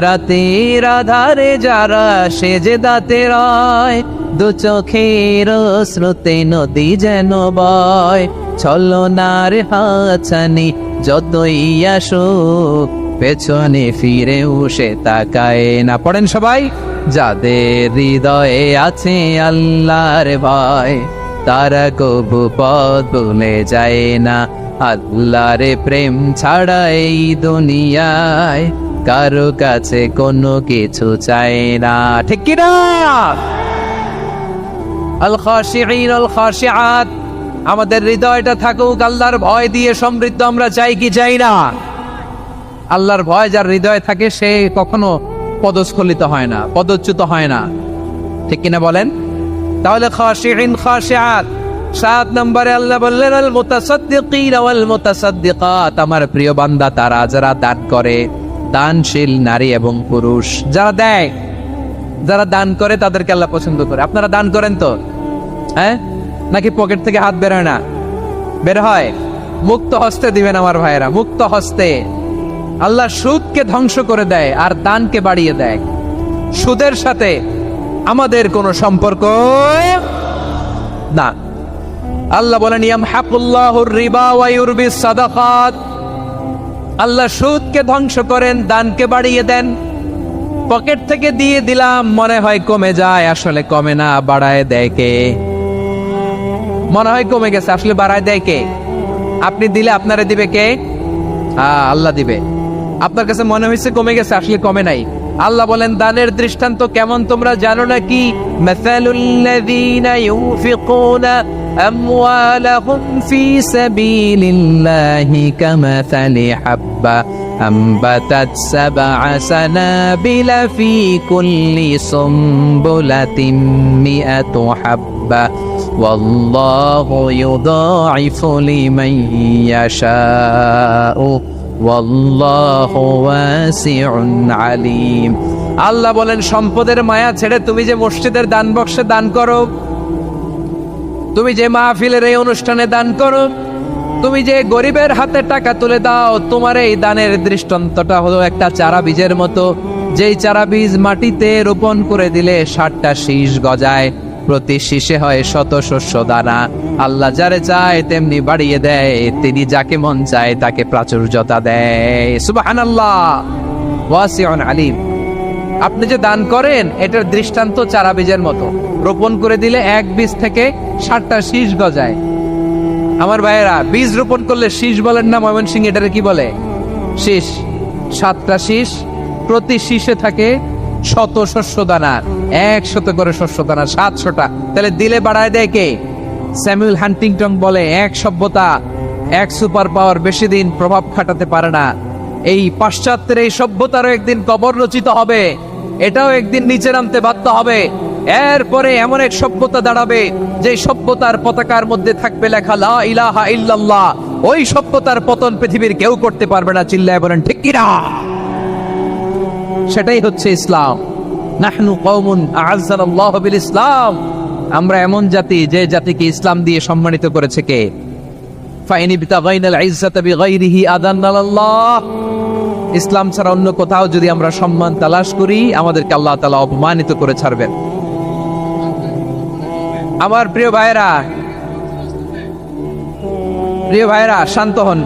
রাতের আধারে যারা সেজদাতে রয়, দু চোখের স্রোতে নদী যেন বয়। ছলনার হাতছানি যতই আসুক, পেছনে ফিরেও সে তাকায় না। পড়েন সবাই। যাদের হৃদয়ে আছে আল্লাহর ভয়, তারা কবু পথ ভুলে যায় না। আল্লাহর প্রেম ছাড়া এই দুনিয়ায় কারো কাছে কোনো কিছু চায় না। ঠিক কি না? আল খাশিঈন আল খাশিআত, আমাদের হৃদয়টা থাকুক আল্লাহর ভয় দিয়ে সমৃদ্ধ। আমরা চাই কি চাই না? আল্লাহর ভয় যার হৃদয়ে থাকে সে কখনো পদস্খলিত হয় না, পদচ্যুত হয় না। ঠিক কিনা বলেন? তাহলে খাশিঈন খাশিআত। 7 নম্বরে আল্লাহ বললেন আল মুতাসাদ্দিকিন ওয়াল মুতাসাদ্দিকাত, আমার প্রিয় বান্দা তারা যারা দান করে, দানশীল নারী এবং পুরুষ যারা দেয়, যারা দান করে তাদেরকে আল্লাহ পছন্দ করে। আপনারা দান করেন তো? হ্যাঁ, নাকি পকেট থেকে হাত বের হয় না? বের হয়। মুক্ত হস্তে দিবেন আমার ভাইয়েরা, মুক্ত হস্তে। আল্লাহ সুদকে ধ্বংস করে দেয় আর দানকে বাড়িয়ে দেয়। সুদের সাথে আমাদের কোনো সম্পর্ক না। আল্লাহ বলেন ইয়ামহাকুল্লাহুর রিবা ওয়া ইউরবিস সাদাকাত, আল্লাহ সুদকে ধ্বংস করেন, দানকে বাড়িয়ে দেন। পকেট থেকে দিয়ে দিলাম মনে হয় কমে যায়, আসলে কমে না, বাড়ায় দেয় কে? মনে হয় কমে গেছে, আসলে বাড়ায় দেয় কে? আপনি দিলে আপনারে দিবে কে? আল্লাহ দিবে। আপনার কাছে মনে হয়েছে কমে গেছে, আসলে কমে নাই। আল্লাহ বলেন দানের দৃষ্টান্ত কেমন তোমরা জানো নাকি? মাসালুল্লাযীনা ইউনফিকুনা আমওয়ালাহুম ফি সাবিলিল্লাহি কামাসালি হাব্বা আম্বাতাত সাবআ সানাবিলা ফি কুল্লি সুমবুলাতিন মিআতু হাব্বা ওয়াল্লাহু ইউদাঈফু লিমান ইয়াশাউ ওয়াল্লাহু ওয়াসিউন আলীম। আল্লাহ বলেন সম্পদের মায়া ছেড়ে তুমি যে মসজিদের দান বক্সে দান করো, তুমি যে মাহফিলের এই অনুষ্ঠানে দান করো, তুমি যে গরিবের হাতে টাকা তুলে দাও, তোমার এই দানের দৃষ্টান্তটা হলো একটা চারা বীজের মতো। যেই চারা বীজ মাটিতে রোপণ করে দিলে 60টা শীষ গজায়, প্রতি শীষে হয় শত শস্য দানা। আল্লাহ যারে চায় তেমনি বাড়িয়ে দেয়, তিনি যাকে মন চায় তাকে প্রাচুর্যতা দেয়। সুবহানাল্লাহ, ওয়াসিউন আলীম। আপনি যে দান করেন এটার দৃষ্টান্ত চারা বীজের মতো, রোপণ করে দিলে এক বীজ থেকে 60টা শীষ গজায়। আমার ভাইয়েরা, বীজ রোপণ করলে শীষ বলেন না ময়মনসিংহ, এটারে কি বলে? শীষ। 7টা শীষ, প্রতি শীষে থাকে শত শস্য দানা, 100 করে শস্য দানা, 700টা। তাহলে দিলে বাড়ায় দেয় কে? স্যামুয়েল হান্টিংটন বলে এক সভ্যতা, এক সুপার পাওয়ার বেশি দিন প্রভাব খাটাতে পারে না। এই পাশ্চাত্যের এই সভ্যতারও একদিন কবর রচিত হবে, এটাও একদিন নিচে নামতে বাধ্য হবে। এরপরে এমন এক সভ্যতা দাঁড়াবে যে সভ্যতার পতাকার মধ্যে থাকবে লেখা লা ইলাহা ইল্লাল্লাহ। ওই সভ্যতার পতন পৃথিবীর কেউ করতে পারবে না। চিল্লায় বলেন ঠিক কিনা? সেটাই হচ্ছে ইসলাম। নাহনু কওমুন আ'আজ্জানাল্লাহু বিল ইসলাম, আমরা এমন জাতি যে জাতিকে ইসলাম দিয়ে সম্মানিত করেছে কে? ফাইন ইবতাগাইনাল ইজ্জাতা বিগাইরিহি আদান্নাল্লাহ, ইসলাম ছাড়া অন্য কোথাও যদি আমরা সম্মান তালাশ করি আমাদেরকে আল্লাহ তাআলা অপমানিত করে ছাড়বেন। আমার প্রিয় ভাইরা, প্রিয় ভাইরা, শান্ত হন,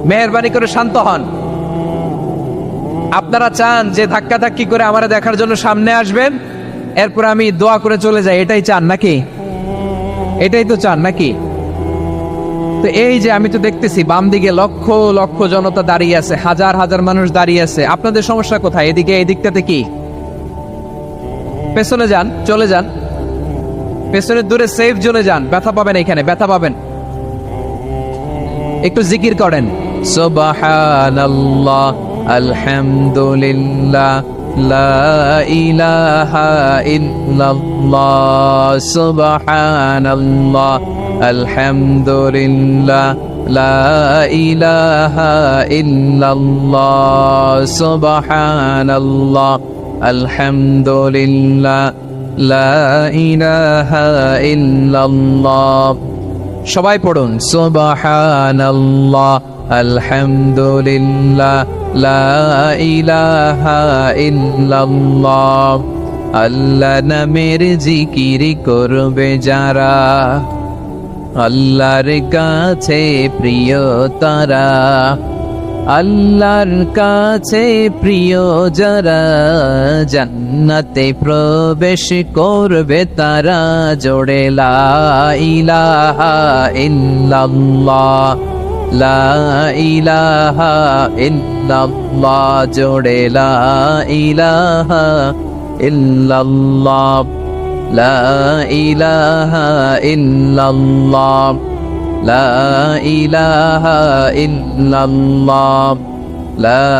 মেহেরবানি করে শান্ত হন। আপনারা চান যে ধাক্কা ধাক্কি করে আমারে দেখার জন্য সামনে আসবেন, এরপর আমি দোয়া করে চলে যাই, এটাই চান নাকি? এটাই তো চান নাকি? তো এই যে আমি তো দেখতেছি বাম দিকে লক্ষ লক্ষ জনতা দাঁড়িয়ে আছে, হাজার হাজার মানুষ দাঁড়িয়ে আছে। আপনাদের সমস্যা কোথায়? এদিকে, এই দিকটাতে কি? পেছনে যান, চলে যান, পেছনে দূরে সেফ জোনে যান। ব্যথা পাবেন, এখানে ব্যথা পাবেন। একটু জিকির করেন, সুবহানাল্লাহ, আলহামদুলিল্লাহ, লা ইলাহা ইল্লাল্লাহ, সুবহানাল্লাহ, আলহামদুলিল্লাহ, লা ইলাহা ইল্লাল্লাহ, সুবহানাল্লাহ, আলহামদুলিল্লাহ, লা ইলাহা ইল্লাল্লাহ। সবাই পড়ুন সুবহানাল্লাহ, আলহামদুলিল্লাহ, লা ইলাহা ইল্লাল্লাহ। আল্লাহ নামের জিকির করবে যারা, আল্লাহর কাছে প্রিয় তারা, আল্লাহর কাছে প্রিয় যারা, জান্নাতে প্রবেশ করবে তারা। জোড়ে লা ইলাহা ইল্লাল্লাহ, লা ইলাহা ইল্লাল্লাহ। জোড়ে লা ইলাহা ইল্লাল্লাহ, লা ইলাহা ইল্লাল্লাহ, লা ইলাহা ইল্লাল্লাহ, লা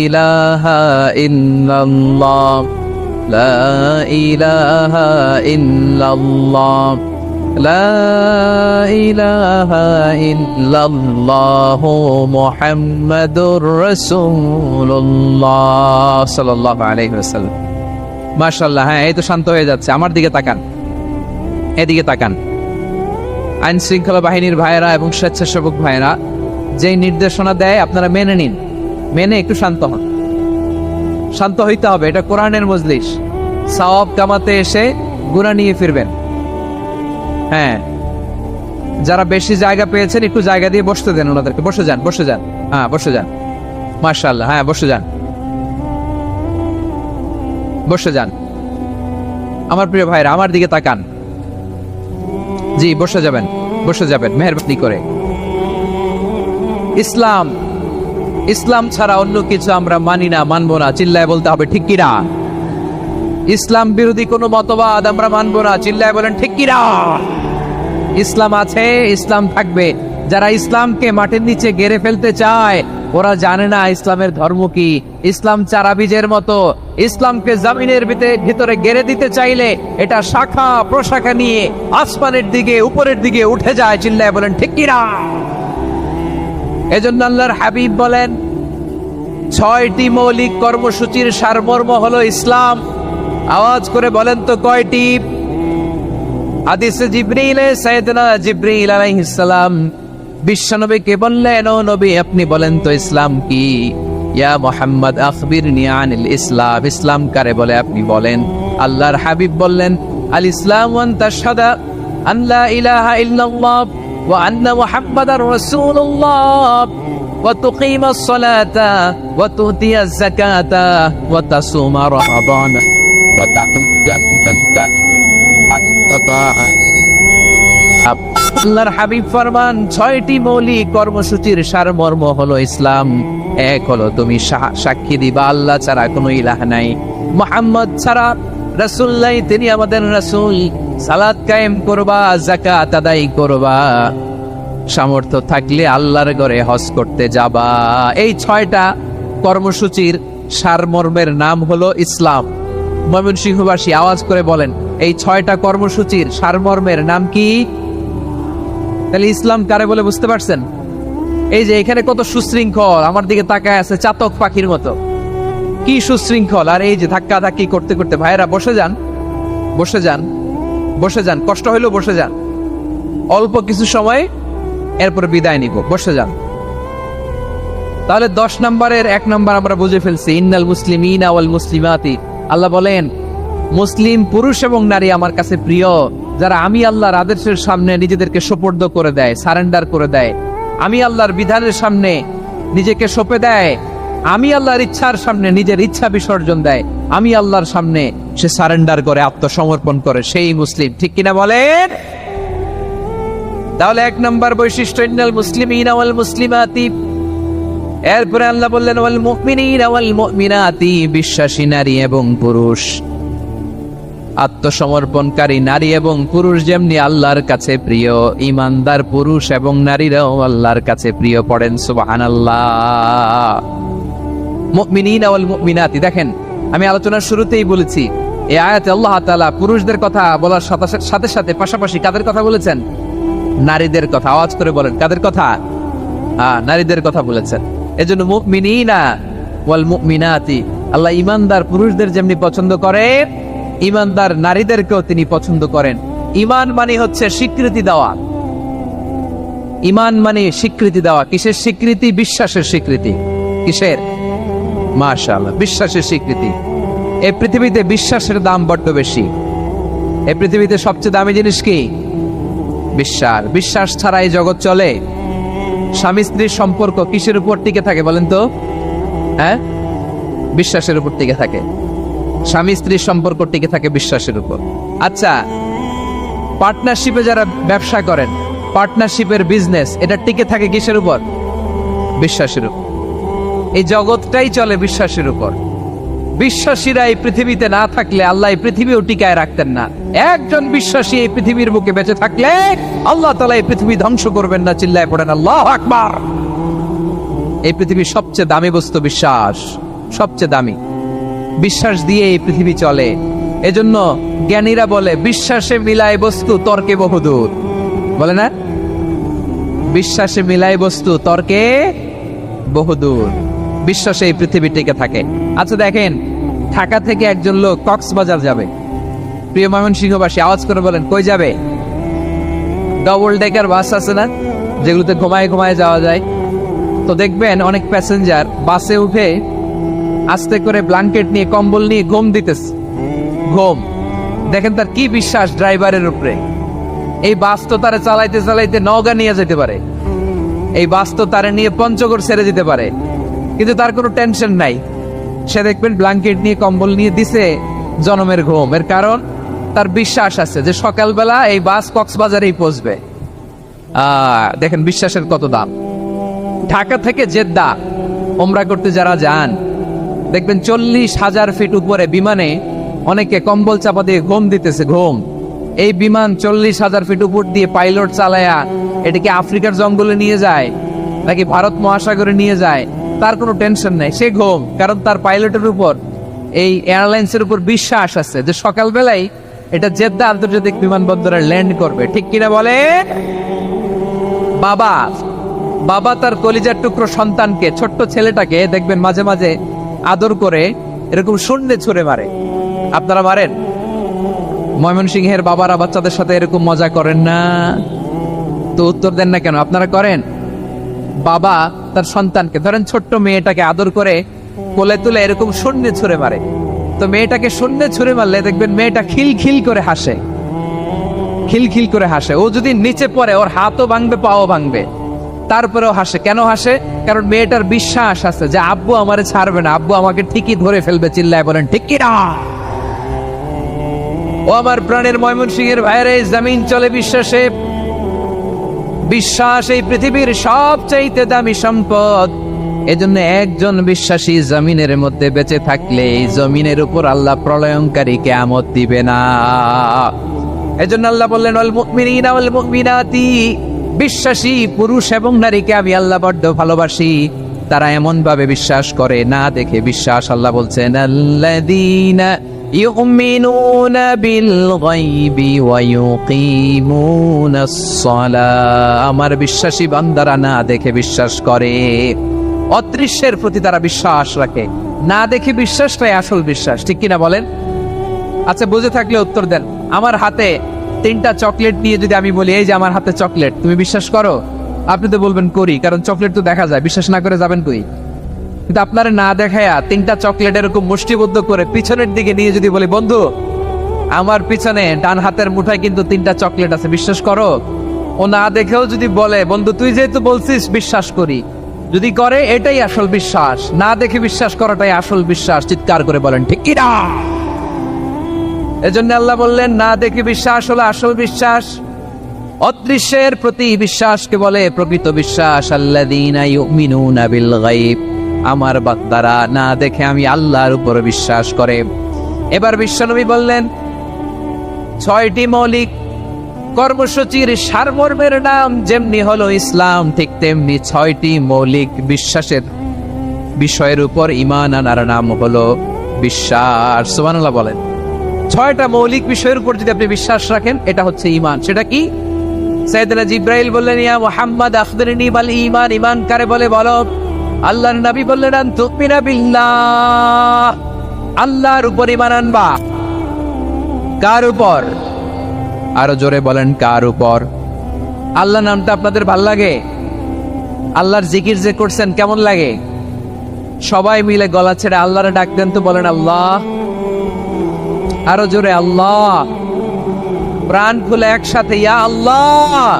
ইলাহা ইল্লাল্লাহ, লা ইলাহা ইল্লাল্লাহ, লা ইলাহা ইল্লাল্লাহ, মুহাম্মাদুর রাসূলুল্লাহ সাল্লাল্লাহু আলাইহি ওয়াসাল্লাম। মাশাআল্লাহ। হ্যাঁ, এই তো শান্ত হয়ে যাচ্ছে। আমার দিকে তাকান, এদিকে তাকান। আইন শৃঙ্খলা বাহিনীর ভাইয়েরা এবং স্বেচ্ছাসেবক ভাইয়েরা যে নির্দেশনা দেয় আপনারা মেনে নিন, মেনে একটু শান্ত হন। শান্ত হইতে হবে, এটা কোরআনের মজলিস। সওয়াব কামাতে এসে গুনাহ নিয়ে ফিরবেন। হ্যাঁ, যারা বেশি জায়গা পেয়েছেন একটু জায়গা দিয়ে বসতে দেন ওনাদেরকে। বসে যান, বসে যান। হ্যাঁ, বসে যান। মাশাআল্লাহ। হ্যাঁ, বসে যান, বসে যান। আমার প্রিয় ভাইরা আমার দিকে তাকান। জি, বসে যাবেন, বসে যাবেন মেহেরবানি করে। ইসলাম, ইসলাম ছাড়া অন্য কিছু আমরা মানি না, মানবো না। চিল্লায় বলতে হবে ঠিক কিনা। ইসলাম বিরোধী কোনো মতবাদ আমরা মানবো না। চিল্লায় বলেন ঠিক কিনা। ইসলাম আছে, ইসলাম থাকবে। যারা ইসলামকে মাটির নিচে গেড়ে ফেলতে চায় ওরা জানে না ইসলামের ধর্ম কি। ইসলাম চারা বীজের মতো, ইসলামকে জমিনের ভিতরে গেড়ে দিতে চাইলে এটা শাখা প্রশাখা নিয়ে আসমানের দিকে উপরের দিকে উঠে যায়। চিল্লায় বলেন ঠিক কিনা। এজন্য আল্লাহর হাবিব বলেন ৬টি মৌলিক কর্মসূচির সারমর্ম হলো ইসলাম। আওয়াজ করে বলেন তো কয়টি? হাদিসে জিবরিলে সাইয়েদনা জিবরিল আলাইহিস সালাম বিশ্বনবীকে বললেন, ও নবী আপনি বলেন তো ইসলাম কি? ইয়া মুহাম্মদ আখবিরনি আনিল ইসলাম। ইসলাম কারে বলে আপনি বলেন। আল্লাহর হাবিব বললেন, আল ইসলাম ওয়ান তাশহাদা আন লা ইলাহা ইল্লাল্লাহ ওয়া আন্না মুহাম্মাদার রাসূলুল্লাহ ওয়া তুকিমাস সালাতা ওয়া তুতিয়াজ যাকাতা ওয়া তাসুমা রমাদান ওয়া তাহুজ্জাত বাইতা। আল্লাহর হাবিব ফরমান ৬টি মৌলিক কর্মসূচির সারমর্ম হলো ইসলাম। এক হলো তুমি সাক্ষী দিবা আল্লাহ ছাড়া কোনো ইলাহ নাই, মুহাম্মদ ছাড়া রাসূল নাই, তিনি আমাদের রাসূল। সালাত কায়েম করবা, যাকাত আদায় করবা, সামর্থ্য থাকলে আল্লাহর ঘরে হজ করতে যাবা। এই ৬টা কর্মসূচির সারমর্মের নাম হলো ইসলাম। ময়মনসিংহবাসী আওয়াজ করে বলেন, এই ৬টা কর্মসূচির সারমর্মের নাম কি? তাহলে ইসলাম কারে বলে বুঝতে পারছেন? এই যে এখানে কত সুশৃঙ্খল, আমার দিকে তাকায় আছে চাতক পাখির মতো, কি সুশৃঙ্খল। আর এই যে ধাক্কা ধাক্কি করতে করতে ভাইয়েরা বসে যান, বসে যান, বসে যান। কষ্ট হইলেও বসে যান, অল্প কিছু সময় এরপরে বিদায় নিব। বসে যান। তাহলে ১০ নম্বরের ১ নম্বর আমরা বুঝে ফেলছি, ইন্নাল মুসলিমিনা ওয়াল মুসলিমাতি। আল্লাহ বলেন মুসলিম পুরুষ এবং নারী আমার কাছে প্রিয়, যারা আমি আল্লাহর আদেশের সামনে নিজেদেরকে সোপর্দ করে দেয়, সারেন্ডার করে দেয়, আমি আল্লাহর বিধানের সামনে নিজেকে সঁপে দেয়, আমি আল্লাহর ইচ্ছার সামনে নিজের ইচ্ছা বিসর্জন দেয়, আমি আল্লাহর সামনে সে সারেন্ডার করে আত্মসমর্পণ করে, সেই মুসলিম। ঠিক কিনা বলেন? তাহলে ১ নম্বর বৈশিষ্ট্য ইন্নাল মুসলিমিনা ওয়াল মুসলিমাতি। এরপরে আল্লাহ বললেন ওয়াল মুমিনিনা ওয়াল মুমিনাতি, বিশ্বাসী নারী এবং পুরুষ। আত্মসমর্পণকারী নারী এবং পুরুষ যেমনি আল্লাহর কাছে প্রিয়, ইমানদার পুরুষ এবং নারীরাও আল্লাহর কাছে প্রিয়। পড়েন সুবহানাল্লাহ। মুমিনিনা ওয়াল মুমিনাতি। দেখেন, আমি আলোচনার শুরুতেই বলেছি এই আয়াতে আল্লাহ তাআলা পুরুষদের কথা বলার সাথে সাথে পাশাপাশি কাদের কথা বলেছেন? নারীদের কথা। আওয়াজ করে বলেন কাদের কথা? নারীদের কথা বলেছেন। এজন্য মুমিনিনা ওয়াল মুমিনাতি, আল্লাহ ইমানদার পুরুষদের যেমনি পছন্দ করেন, ইমানদার নারীদেরকেও তিনি পছন্দ করেন। ইমান মানে হচ্ছে স্বীকৃতি দেওয়া। ইমান মানে স্বীকৃতি দেওয়া। কিসের স্বীকৃতি? বিশ্বাসের স্বীকৃতি। কিসের? মাশাআল্লাহ, বিশ্বাসের স্বীকৃতি। এই পৃথিবীতে বিশ্বাসের দাম বড্ড বেশি। এই পৃথিবীতে সবচেয়ে দামি জিনিস কি? বিশ্বাস। বিশ্বাস ছাড়া এই জগৎ চলে? স্বামী স্ত্রীর সম্পর্ক কিসের উপর টিকে থাকে বলেন তো? হ্যাঁ, বিশ্বাসের উপর টিকে থাকে। স্বামী স্ত্রীর সম্পর্ক টিকে থাকে বিশ্বাসের উপর। আচ্ছা, পার্টনারশিপে যারা ব্যবসা করেন, পার্টনারশিপের বিজনেস, এটা টিকে থাকে কিসের উপর? বিশ্বাসের উপর। এই জগৎটাই চলে বিশ্বাসের উপর। বিশ্বাসীরা এই পৃথিবীতে না থাকলে আল্লাহ এই পৃথিবীও টিকায় রাখতেন না। একজন বিশ্বাসী এই পৃথিবীর বুকে বেঁচে থাকলে আল্লাহ তাআলা এই পৃথিবী ধ্বংস করবেন না। চিল্লায় পড়েন আল্লাহু আকবার। এই পৃথিবীর সবচেয়ে দামি বস্তু বিশ্বাস, সবচেয়ে দামি। বিশ্বাস দিয়ে এই পৃথিবী চলে। এজন্য জ্ঞানীরা বলে বিশ্বাসে মিলায় বস্তু, তর্কে বহুদূর। বলে না? বিশ্বাসে মিলায় বস্তু, তর্কে বহুদূর। বিশ্বাসে এই পৃথিবী টিকে থাকে। আচ্ছা দেখেন, ঢাকা থেকে একজন লোক কক্সবাজার যাবে। প্রিয় ময়মনসিংহবাসী, আওয়াজ করে বলেন কই যাবে? ডবল ডেকার বাস আছে না, যেগুলোতে ঘুমায় ঘুমায় যাওয়া যায়। তো দেখবেন অনেক প্যাসেঞ্জার বাসে উঠে আস্তে করে ব্ল্যাঙ্কেট নিয়ে, কম্বল নিয়ে ঘুম দিতেছে। ঘুম। দেখেন তার কি বিশ্বাস ড্রাইভারের উপরে। এই বাস তো তারা চালাইতে চালাইতে নওগাঁ নিয়ে যেতে পারে, এই বাস তো তারা নিয়ে পঞ্চগড় ছেড়ে দিতে পারে, কিন্তু তার কোনো টেনশন নাই। সে দেখবেন ব্ল্যাঙ্কেট নিয়ে, কম্বল নিয়ে দিছে জনমের ঘুম। এর কারণ তার বিশ্বাস আছে যে সকালবেলা এই বাস কক্সবাজারেই পৌঁছবে। দেখেন বিশ্বাসের কত দাম। ঢাকা থেকে জেদ্দা ওমরা করতে যারা যান, দেখবেন 40,000 ফিট উপরে বিমানে অনেকে কম্বল চাপা দিয়ে ঘুম দিতেছে। ঘুম। এই বিমান 40,000 ফিট উপর দিয়ে পাইলট চালায়া এটাকে আফ্রিকার জঙ্গলে নিয়ে যায় নাকি ভারত মহাসাগরে নিয়ে যায়, তার কোনো টেনশন নাই। সে ঘুম, কারণ তার পাইলটের উপর, এই এয়ারলাইন্সের উপর বিশ্বাস আছে যে সকালবেলায় এটা জেদ্দা আন্তর্জাতিক বিমানবন্দরে ল্যান্ড করবে। ঠিক কিনা বলে? বাবা বাবা তার কলিজার টুকরো সন্তানকে, ছোট্ট ছেলেটাকে দেখবেন মাঝে মাঝে আদর করে এরকম শূন্যে ছুঁড়ে মারে। আপনারা মারেন? ময়মনসিংহের বাবারা বাচ্চাদের সাথে এরকম মজা করেন না? তো উত্তর দেন না কেন? আপনারা করেন? বাবা তার সন্তানকে, ধরেন ছোট্ট মেয়েটাকে আদর করে কোলে তুলে এরকম শূন্যে ছুঁড়ে মারে। তো মেয়েটাকে শূন্যে ছুঁড়ে মারলে দেখবেন মেয়েটা খিলখিল করে হাসে, খিলখিল করে হাসে। ও যদি নিচে পড়ে ওর হাতও ভাঙবে, পাও ভাঙবে, তারপরেও হাসে। কেন হাসে? কারণ মেয়েটার বিশ্বাস আছে যে আব্বু আমারে ছাড়বে না, আব্বু আমাকে ঠিকই ধরে ফেলবে। চিল্লায় বলেন ঠিক কিনা? ও আমার প্রাণের ময়মনসিংহের ভাইয়েরা, এই জমিন চলে বিশ্বাসে। বিশ্বাস এই পৃথিবীর সবচাইতে দামি সম্পদ। এজন্য একজন বিশ্বাসী জমিনের মধ্যে বেঁচে থাকলে এই জমিনের উপর আল্লাহ প্রলয়ঙ্কারী কিয়ামত দিবে না। এজন্য আল্লাহ বললেন ওয়াল মুমিনিনা ওয়াল মুমিনাতি, বিশ্বাসী পুরুষ এবং নারীকে আমি আল্লাহ বড্ড ভালোবাসি। তারা এমন ভাবে বিশ্বাস করে না দেখে বিশ্বাস। আল্লাহ বলছেন আল্লাযীনা ইউমিনুনা বিল গায়বি ওয়া ইউকিমুনাস সালাহ, আমার বিশ্বাসী বান্দারা না দেখে বিশ্বাস করে। অদৃশ্যের প্রতি তারা বিশ্বাস রাখে। না দেখে বিশ্বাসটাই আসল বিশ্বাস। ঠিক কিনা বলেন? আচ্ছা, বুঝে থাকলে উত্তর দেন। আমার হাতে 3টা চকলেট নিয়ে যদি আমি বলি এই যে আমার হাতে চকলেট, তুমি বিশ্বাস করো? আপনি তো বলবেন করি, কারণ চকলেট তো দেখা যায়। বিশ্বাস না করে যাবেন কই? কিন্তু আপনারা না দেখায়া 3টা চকলেট এরকম মুষ্টিবদ্ধ করে পিছনের দিকে নিয়ে যদি বলি বন্ধু আমার পিছনে ডান হাতের মুঠায় কিন্তু 3টা চকলেট আছে, বিশ্বাস করো? ও না দেখেও যদি বলে বন্ধু তুই যেহেতু বলছিস বিশ্বাস করি, যদি করে এটাই আসল বিশ্বাস। না দেখে বিশ্বাস করাটাই আসল বিশ্বাস। চিৎকার করে বলেন ঠিক কি না? এজন্য আল্লাহ বললেন না দেখে বিশ্বাস হলো আসল বিশ্বাস। অদৃশ্যের প্রতি বিশ্বাসকে বলে প্রকৃত বিশ্বাস। আল্লাযীনা ইউমিনুনা বিল গায়ব, আমার বান্দারা না দেখে আমি আল্লাহর উপর বিশ্বাস করে। এবার বিশ্বনবী বললেন 6টি মৌলিক কর্মসূচির সারমর্মের নাম যেমনি হলো ইসলাম, ঠিক তেমনি 6টি মৌলিক বিশ্বাসের বিষয়ের উপর ঈমান আনার নাম হলো বিশ্বাস। সুবহানাল্লাহ বলেন। 6টা মৌলিক বিষয়ের উপর যদি আপনি বিশ্বাস রাখেন এটা হচ্ছে ঈমান। সেটা কি? সাইয়েদনা জিবরাইল বললেন ইয়া মুহাম্মদ আখবিরনি বিল ঈমান, ঈমান কারে বলে বলো। আল্লাহর নবী বললেন আন তুমিনা বিল্লাহ, আল্লাহর উপর ঈমান আনবা। কার উপর? আরো জোরে বলেন, কার উপর? আল্লাহ নামটা আপনাদের ভাল লাগে? আল্লাহর জিকির যে করছেন কেমন লাগে? সবাই মিলে গলা ছেড়ে আল্লাহরে ডাক দেন তো, বলেন আল্লাহ। আরো জোরে আল্লাহ, প্রাণ খুলে একসাথে ইয়া আল্লাহ।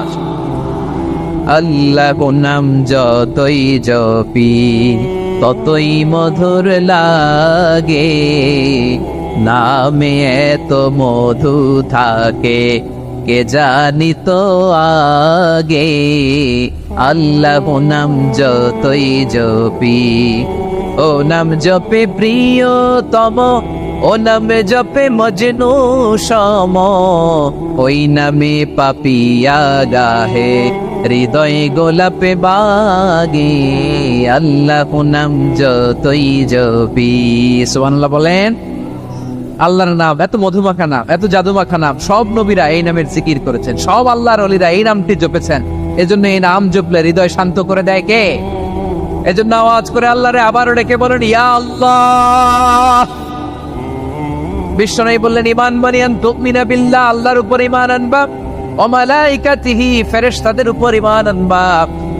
আল্লাহ নাম যতই জপি ততই মধুর লাগে, নামে এত মধু থাকে কে জানি তো আগে। আল্লাহ নাম যতই জপি, ও নাম জপে প্রিয়তম, ও নামে জপে মজনু সম, ওই নামে পাপিয়া গাহে হৃদয় গোলাপে বাগে। আল্লাহ নাম যতই জপি, সুবহানাল্লাহ বলেন। আল্লাহর নাম এত মধুমাখা নাম, এত জাদুমাখা নাম, সব নবীরা এই নামের জিকির করেছেন, সব আল্লাহর ওলিরা এই নামটি জপেছেন। এজন্য এই নাম জপলে হৃদয় শান্ত করে দেয় কে? এজন্য আওয়াজ করে আল্লাহরে আবারও ডেকে বলেন ইয়া আল্লাহ। বিশ্বনবী বললেন ঈমান মানে আন তুমিনা বিল্লাহ, আল্লাহর উপর ঈমান আনবা, ওয়া মালাইকাতিহি, ফেরেশতাদের উপর ঈমান আনবা,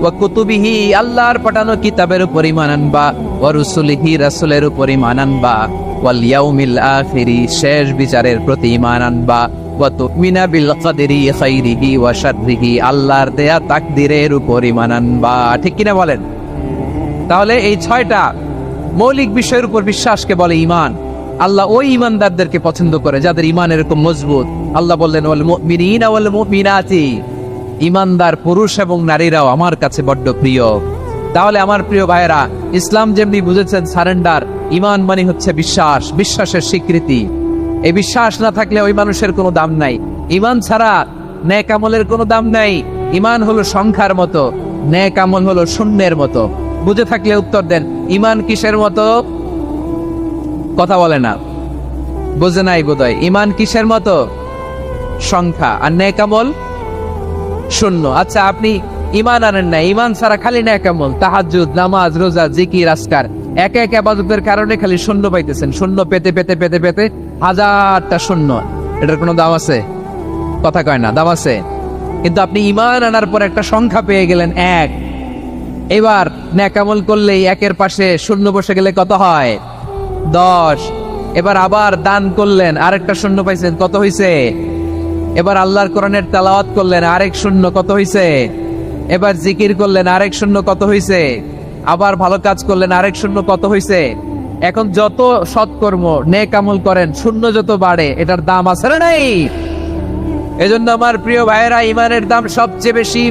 ওয়া কুতুবিহি, আল্লাহর পাঠানো কিতাবের উপর ঈমান আনবা, ওয়া রুসুলিহি, রাসূলের উপর ঈমান আনবা, ওয়াল ইয়াউমিল আখিরি, শেষ বিচারের প্রতি ঈমান আনবা, ওয়া তুমিনা বিল কদরি খাইরিহি ওয়া শাররিহি, আল্লাহর দেয়া তাকদীরের উপর ঈমান আনবা। ঠিক কিনা বলেন? তাহলে এই 6টা মৌলিক বিষয়ের উপর বিশ্বাসকে বলে ঈমান। আল্লাহ ওই ঈমানদারদেরকে পছন্দ করে যাদের ঈমান এরকম মজবুত। আল্লাহ বললেন ওয়াল মুমিনিনা ওয়াল মুমিনাতি, ঈমানদার পুরুষ এবং নারীরাও আমার কাছে বড্ড প্রিয়। তাহলে আমার প্রিয় ভাইয়েরা, ইসলাম যেমনি বুঝেছেন সারেন্ডার, ঈমান মানে হচ্ছে বিশ্বাস, বিশ্বাসের স্বীকৃতি। এই বিশ্বাস না থাকলে ওই মানুষের কোনো দাম নাই। ঈমান ছাড়া নেক আমলের কোনো দাম নাই। ঈমান হলো সংখ্যার মতো, নেক আমল হলো শূন্যের মতো। বুঝে থাকলে উত্তর দেন, ঈমান কিসের মতো? কথা বলে না, বুঝে নাই বোধহয়। ঈমান কিসের মতো? সংখ্যা। আর নেক আমল শূন্য। আচ্ছা, আপনি ঈমান আনেন না, ঈমান ছাড়া খালি নেক আমল, তাহাজ্জুদ, নামাজ, রোজা, জিকির, আজকার, এক এক ইবাদতের কারণে খালি শূন্য পাইতেছেন। শূন্য পেতে পেতে পেতে পেতে হাজারটা শূন্য। এটার কোনো দাম আছে? কথা কয় না, দাম আছে। কিন্তু আপনি ঈমান আনার পর একটা সংখ্যা পেয়ে গেলেন, এক। এবার নেক আমল করলেই একের পাশে শূন্য বসে গেলে কত হয়? 10। এবার আবার দান করলেন, আরেকটা শূন্য পাইছেন, কত হইছে? এবার আল্লাহর কোরআনের তেলাওয়াত করলেন, আরেক শূন্য, কত হইছে? এবার জিকির করলেন, আরেক শূন্য, কত হইছে? আবার ভালো কাজ করলেন, আরেক শূন্য, কত হইছে? এখন যত সৎকর্ম নেক আমল করেন, শূন্য যত বাড়ে, এটার দাম আছে না নাই? এজন্য আমার প্রিয় ভাইয়েরা, ঈমানের দাম সবচেয়ে বেশি।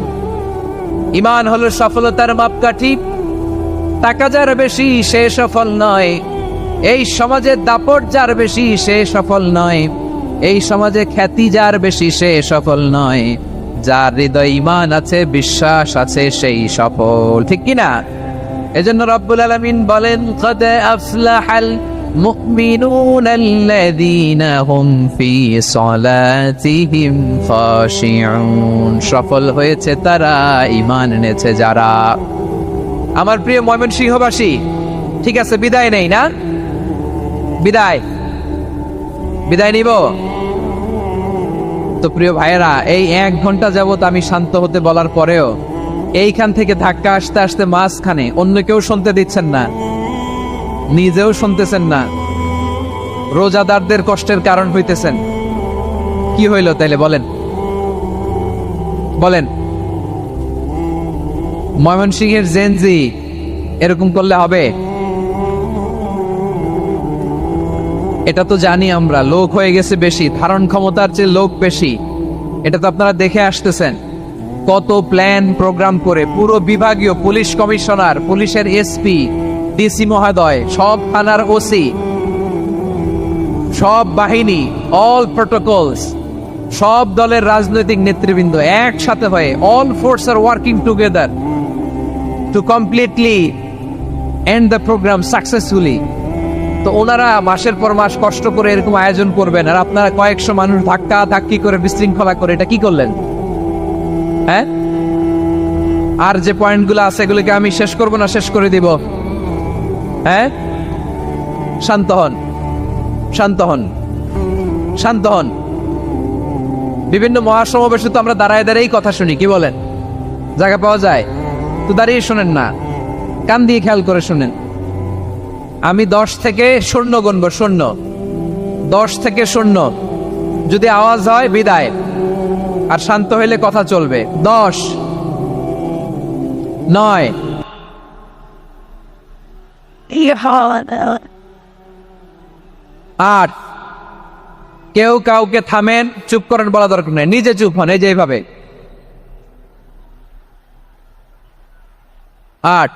ঈমান হলো সফলতার মাপকাঠি। টাকা যার বেশি সে সফল নয়, এই সমাজে দাপট যার বেশি সে সফল নয়, এই সমাজে খ্যাতি যার বেশি সে সফল নয়, যার হৃদয় ঈমান আছে, বিশ্বাস আছে, সেই সফল। ঠিক কিনা? এজন্য রব্বুল আলামিন বলেন কদ আফলাহাল মুমিনুনাল্লাযীনা হুম ফি সলাতিহিম খাশিউন, সফল হয়েছে তারা, ঈমান এনেছে যারা। আমার প্রিয় ময়মনসিংহবাসী, ঠিক আছে, বিদায় নেই না? বিদায় নিব তো? প্রিয় ভাইয়েরা, এই 1 ঘন্টা যাবত আমি শান্ত হতে বলার পরেও এইখান থেকে ধাক্কা আসতে আসতে মাঝখানে অন্য কেউ শুনতে দিচ্ছেন না, নিজেও শুনতেছেন না, রোজাদারদের কষ্টের কারণ হইতেছেন। কি হইল তাইলে বলেন? ময়মনসিংহের জেনজি এরকম করলে হবে? এটা তো জানি আমরা, লোক হয়ে গেছে বেশি, ধারণ ক্ষমতার চেয়ে লোক বেশি। এটা তো আপনারা দেখে আসতেছেন। কত প্ল্যান প্রোগ্রাম করে পুরো বিভাগীয় পুলিশ কমিশনার, পুলিশের এসপি, ডিসি মহোদয়, সব থানার ওসি, সব বাহিনী, অল প্রোটোকলস, সব দলের রাজনৈতিক নেতৃবৃন্দ একসাথে হয়ে, all force are working together to completely end the programme successfully. তো ওনারা মাসের পর মাস কষ্ট করে এরকম আয়োজন করবেন, আর আপনারা কয়েকশো মানুষ ধাক্কা ধাক্কি করে বিশৃঙ্খলা করে এটা কি করলেন? হ্যাঁ, আর যে পয়েন্টগুলো আছে এগুলোকে আমি শেষ করব না শেষ করে দিব? হ্যাঁ, শান্ত হন, শান্ত হন, শান্ত হন। বিভিন্ন মহাসমাবেশে তো আমরা দাঁড়ায় দাঁড়িয়েই কথা শুনি, কি বলেন? জায়গা পাওয়া যায় তো দাঁড়িয়ে শোনেন না, কান দিয়ে খেয়াল করে শুনেন। আমি 10 থেকে শূন্য গুনবো, শূন্য, 10 থেকে শূন্য। যদি আওয়াজ হয় বিদায়, আর শান্ত হইলে কথা চলবে। 10, 9, 8। কেউ কাউকে থামেন, চুপ করেন বলা দরকার নেই, নিজে চুপ হন, এই যে এইভাবে। 8,